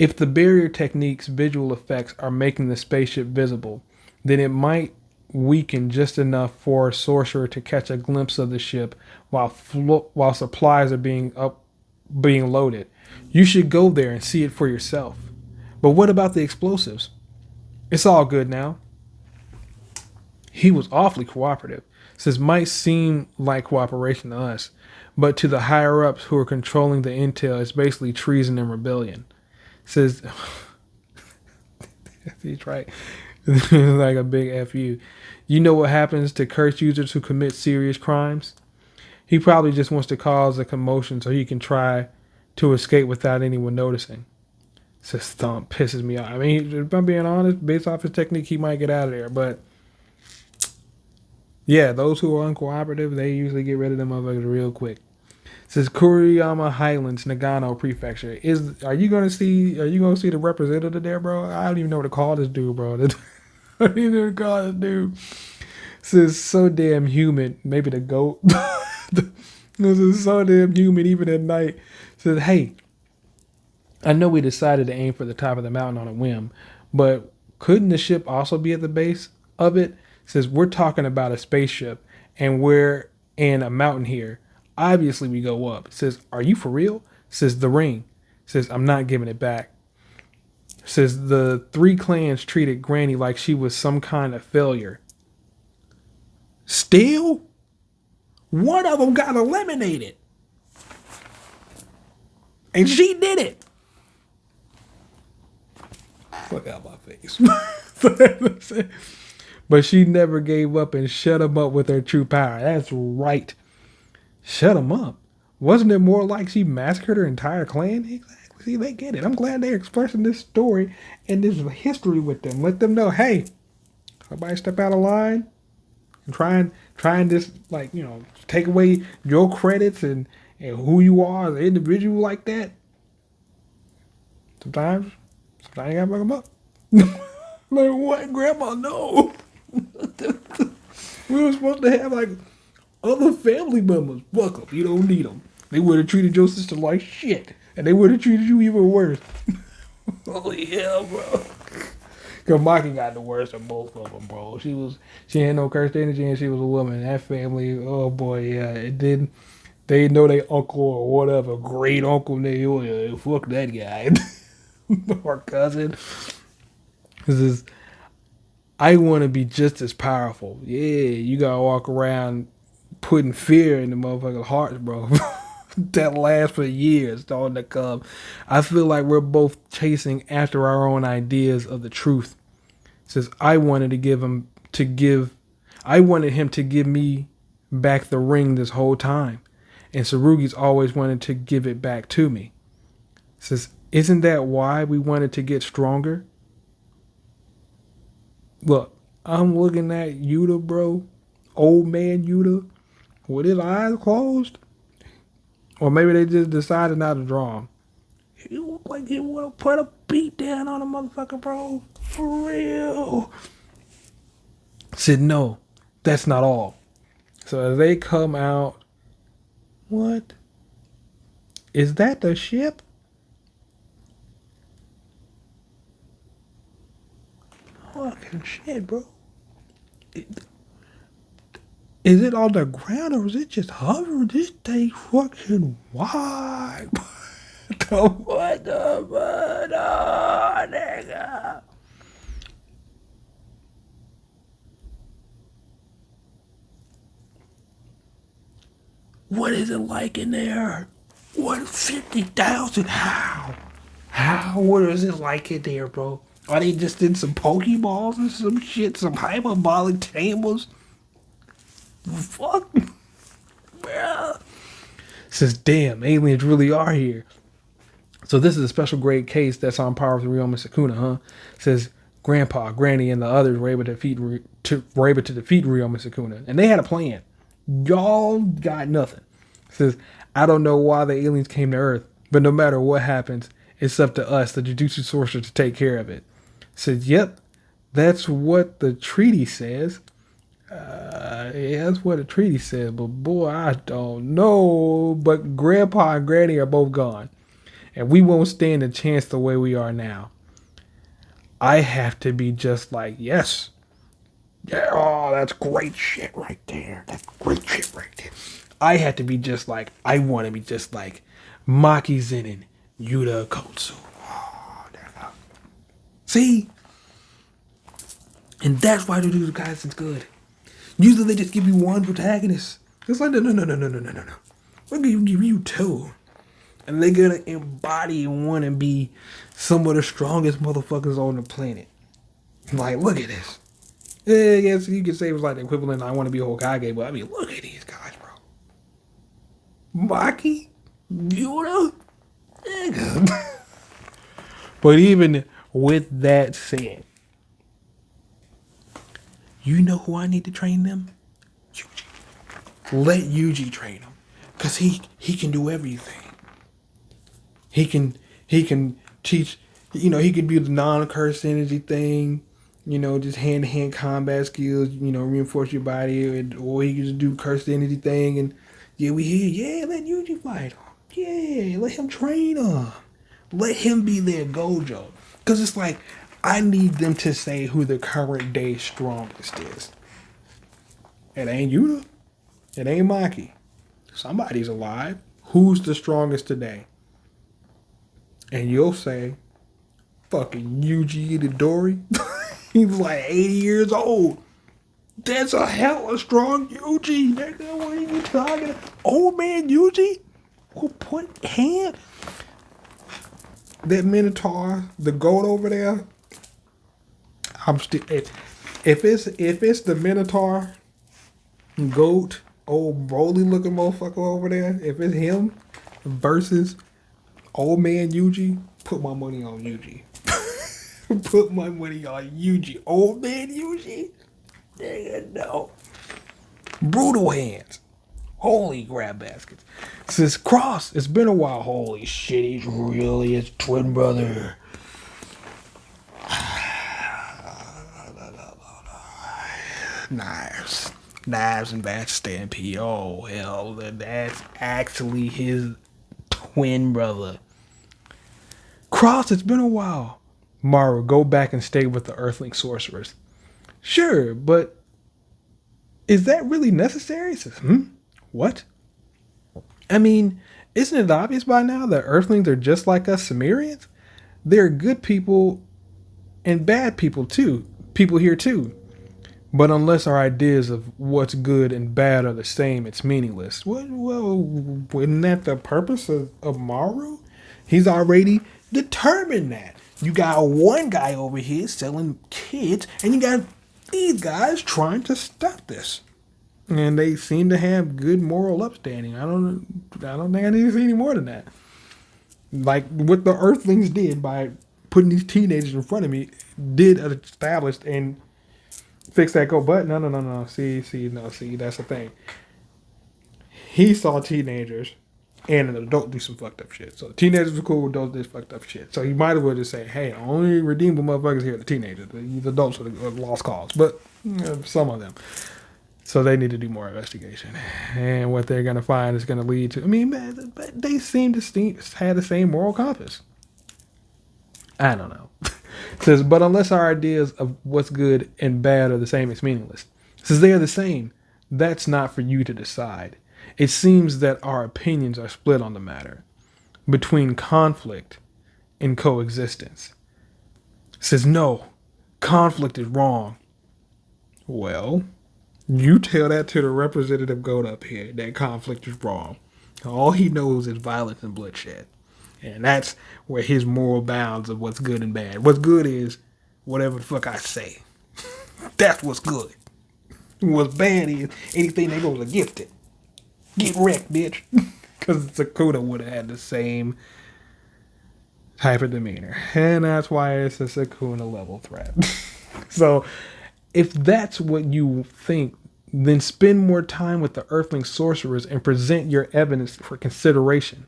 If the barrier technique's visual effects are making the spaceship visible, then it might weaken just enough for a sorcerer to catch a glimpse of the ship while supplies are being loaded. You should go there and see it for yourself. But what about the explosives? It's all good now. He was awfully cooperative. Says might seem like cooperation to us, but to the higher ups who are controlling the intel, it's basically treason and rebellion. Says he's right. Like a big fu. You know what happens to cursed users who commit serious crimes? He probably just wants to cause a commotion so he can try to escape without anyone noticing. Says Thump pisses me off. I mean, if I'm being honest, based off his technique, he might get out of there. But yeah, those who are uncooperative, they usually get rid of them motherfuckers real quick. Says Kuriyama Highlands, Nagano Prefecture. Are you gonna see the representative there, bro? I don't even know what to call this dude, bro. I don't even know what to call this dude. Says so damn humid. Maybe the goat. This is so damn humid even at night. Says, hey, I know we decided to aim for the top of the mountain on a whim, but couldn't the ship also be at the base of it? Says we're talking about a spaceship and we're in a mountain here. Obviously we go up. Says, are you for real? Says the ring. Says, I'm not giving it back. Says the three clans treated Granny like she was some kind of failure. Still, one of them got eliminated. And she did it. Fuck out my face. But she never gave up and shut him up with her true power. That's right. Shut him up. Wasn't it more like she massacred her entire clan? Exactly. See, they get it. I'm glad they're expressing this story and this history with them. Let them know, hey, somebody step out of line and trying this, like, you know, take away your credits and who you are as an individual like that. Sometimes you gotta fuck them up. Like, what, Grandma? No. We were supposed to have, like, other family members. Fuck them. You don't need them. They would have treated your sister like shit. And they would have treated you even worse. Holy hell, bro. Because Maki got the worst of both of them, bro. She had no cursed energy and she was a woman. That family, oh boy, yeah. It didn't. They know their uncle or whatever, great uncle. They, oh, yeah, fuck that guy. Or cousin. Because I want to be just as powerful. Yeah, you gotta walk around putting fear in the motherfuckers' hearts, bro. That lasts for years, starting to come. I feel like we're both chasing after our own ideas of the truth. Says I wanted him to give me back the ring this whole time, and Tsurugi's always wanted to give it back to me. Says, isn't that why we wanted to get stronger? Look, I'm looking at Yuta, bro. Old man Yuta, with his eyes closed. Or maybe they just decided not to draw him. He looked like he would have put a beat down on a motherfucker, bro. For real. Said, no, that's not all. So as they come out, what? Is that the ship? Fucking shit, bro. Is it on the ground or is it just hovering? This thing fucking wide. What the fuck, nigga? What is it like in there? 150,000? How? What is it like in there, bro? Are they just in some Pokeballs and some shit? Some hyperbolic tables? Fuck. Bruh. Says, damn, aliens really are here. So this is a special grade case that's on par with Ryoma Sukuna, huh? Says, Grandpa, Granny, and the others were able to defeat Ryoma Sukuna. And they had a plan. Y'all got nothing. Says, I don't know why the aliens came to Earth, but no matter what happens, it's up to us, the Jujutsu Sorcerer, to take care of it. Says, yep, that's what the treaty says. Yeah, that's what the treaty says, but boy, I don't know. But Grandpa and Granny are both gone, and we won't stand a chance the way we are now. I have to be just like, yes. Yeah, oh, that's great shit right there. That's great shit right there. I have to be just like, I want to be just like Maki Zenin, Yuta Kotsu. Oh, there you go. See? And that's why Jujutsu Kaisen's good. Usually they just give you one protagonist. It's like, no. We're gonna give you two. And they're gonna embody one and be some of the strongest motherfuckers on the planet. Like, look at this. Yeah, I guess you could say it was like the equivalent. I want to be Hokage, but I mean, look at these guys, bro. Maki, Yuna, nigga. But even with that said, you know who I need to train them? Yuji. Let Yuji train them, cause he can do everything. He can teach. You know, he can do the non-curse energy thing. You know, just hand-to-hand combat skills. You know, reinforce your body, or he can just do cursed energy thing. And yeah, we hear. Yeah, let Yuji fight him. Yeah, let him train him. Let him be their Gojo. Cause it's like, I need them to say who the current day strongest is. It ain't Yuta. It ain't Maki. Somebody's alive. Who's the strongest today? And you'll say, fucking Yuji Itadori. He's like 80 years old. That's a hella strong Yuji. Nigga, what are you talking about? Old man Yuji? Who put hand? That Minotaur, the goat over there. I'm still. If it's the Minotaur, goat, old Broly looking motherfucker over there. If it's him versus old man Yuji, put my money on Yuji. Put my money on Yuji. Old man Yuji? Nigga, no. Brutal hands. Holy grab baskets. Says Cross, it's been a while. Holy shit, he's really his twin brother. Knives and Batch Stampede. Oh, hell, that's actually his twin brother. Cross, it's been a while. Maru, go back and stay with the Earthling sorcerers. Sure, but is that really necessary? Says, what? I mean, isn't it obvious by now that Earthlings are just like us Sumerians? There are good people and bad people too. People here too. But unless our ideas of what's good and bad are the same, it's meaningless. Well, isn't that the purpose of Maru? He's already determined that. You got one guy over here selling kids, and you got these guys trying to stop this. And they seem to have good moral upstanding. I don't think I need to see any more than that. Like what the Earthlings did by putting these teenagers in front of me did establish and fix that go button. No. See, that's the thing. He saw teenagers and an adult do some fucked up shit. So the teenagers were cool, adults did fucked up shit. So he might as well just say, hey, only redeemable motherfuckers here are the teenagers. The adults are the lost cause. But some of them. So they need to do more investigation. And what they're going to find is going to lead to, I mean, they seem to have the same moral compass. I don't know. It says, but unless our ideas of what's good and bad are the same, it's meaningless. It says they are the same. That's not for you to decide. It seems that our opinions are split on the matter, between conflict and coexistence. It says, no, conflict is wrong. Well, you tell that to the representative goat up here, that conflict is wrong. All he knows is violence and bloodshed. And that's where his moral bounds of what's good and bad. What's good is whatever the fuck I say. That's what's good. What's bad is anything that goes against it. Get wrecked, bitch. Because Sakuna would have had the same type of demeanor. And that's why it's a Sakuna level threat. So if that's what you think, then spend more time with the Earthling sorcerers and present your evidence for consideration.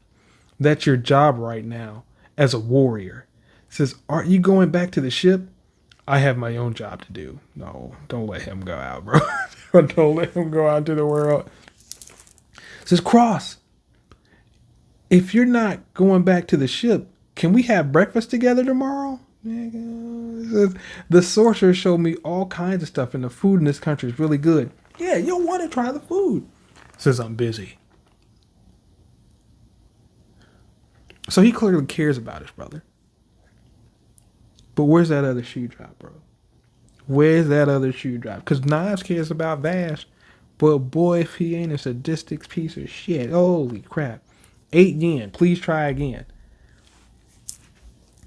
That's your job right now as a warrior. It says, aren't you going back to the ship? I have my own job to do. No, don't let him go out, bro. Don't let him go out to the world. It says, Cross, if you're not going back to the ship, can we have breakfast together tomorrow? It says, the sorcerer showed me all kinds of stuff, and the food in this country is really good. Yeah, you'll want to try the food. It says, I'm busy. So he clearly cares about his brother. But where's that other shoe drop, bro? Where's that other shoe drop? Because Nas cares about Vash, but boy, if he ain't a sadistic piece of shit. Holy crap. 8 yen. Please try again.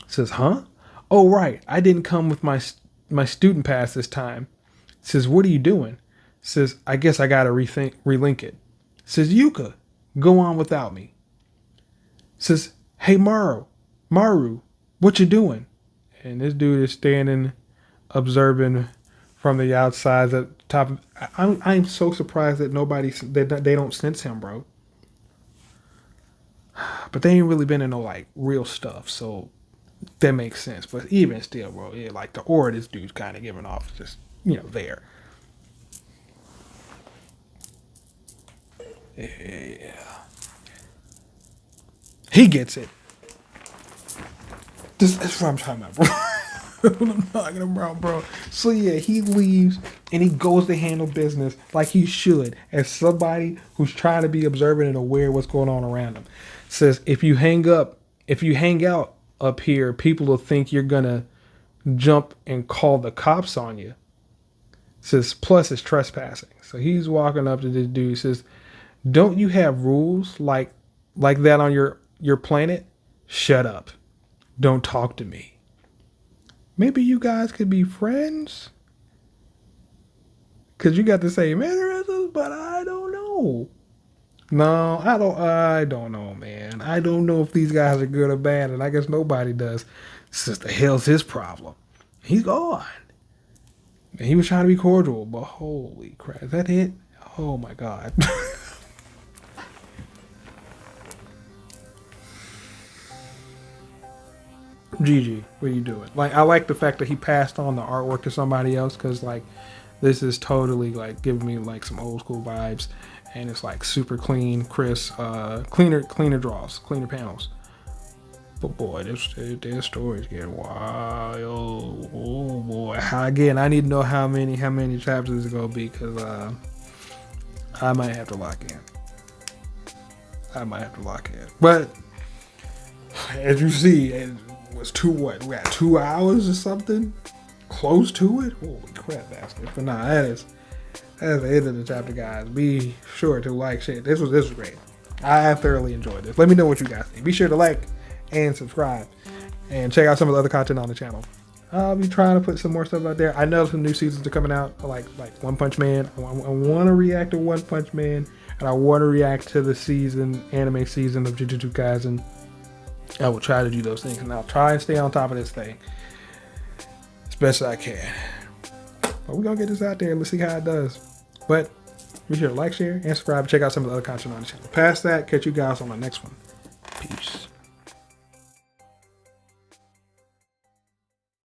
Says, huh? Oh, right. I didn't come with my student pass this time. Says, what are you doing? Says, I guess I gotta relink it. Says, Yuka, go on without me. Says, hey, Maru, what you doing? And this dude is standing, observing from the outside at the top. I'm so surprised that they don't sense him, bro. But they ain't really been in no like real stuff, so that makes sense. But even still, bro, yeah, like the aura this dude's kind of giving off, just there. Yeah, he gets it. That's what I'm talking about, bro. I'm talking about, bro. So yeah, he leaves and he goes to handle business like he should, as somebody who's trying to be observant and aware of what's going on around him. Says if you hang out up here, people will think you're gonna jump and call the cops on you. Says plus it's trespassing. So he's walking up to this dude. Says, don't you have rules like that on your planet? Shut up. Don't talk to me. Maybe you guys could be friends? Because you got the same mannerisms, but I don't know. No, I don't know, man. I don't know if these guys are good or bad, and I guess nobody does. Since the hell's his problem? He's gone. And he was trying to be cordial, but holy crap. Is that it? Oh my God. GG, what are you doing? Like, I like the fact that he passed on the artwork to somebody else, because like this is totally like giving me like some old school vibes, and it's like super clean, crisp, cleaner draws, cleaner panels. But boy, this story's getting wild. Oh boy, again, I need to know how many chapters it's gonna be, because I might have to lock in. But as you see, it was we got 2 hours or something, close to it. Holy crap, bastard! But nah, that's the end of the chapter, guys. Be sure to like, share. This was great. I thoroughly enjoyed this. Let me know what you guys think. Be sure to like and subscribe, and check out some of the other content on the channel. I'll be trying to put some more stuff out there. I know some new seasons are coming out, like One Punch Man. I want to react to One Punch Man, and I want to react to the anime season of Jujutsu Kaisen. I will try to do those things, and I'll try and stay on top of this thing as best I can. But we're gonna get this out there and let's see how it does. But be sure to like, share, and subscribe. Check out some of the other content on the channel. Past that, catch you guys on the next one.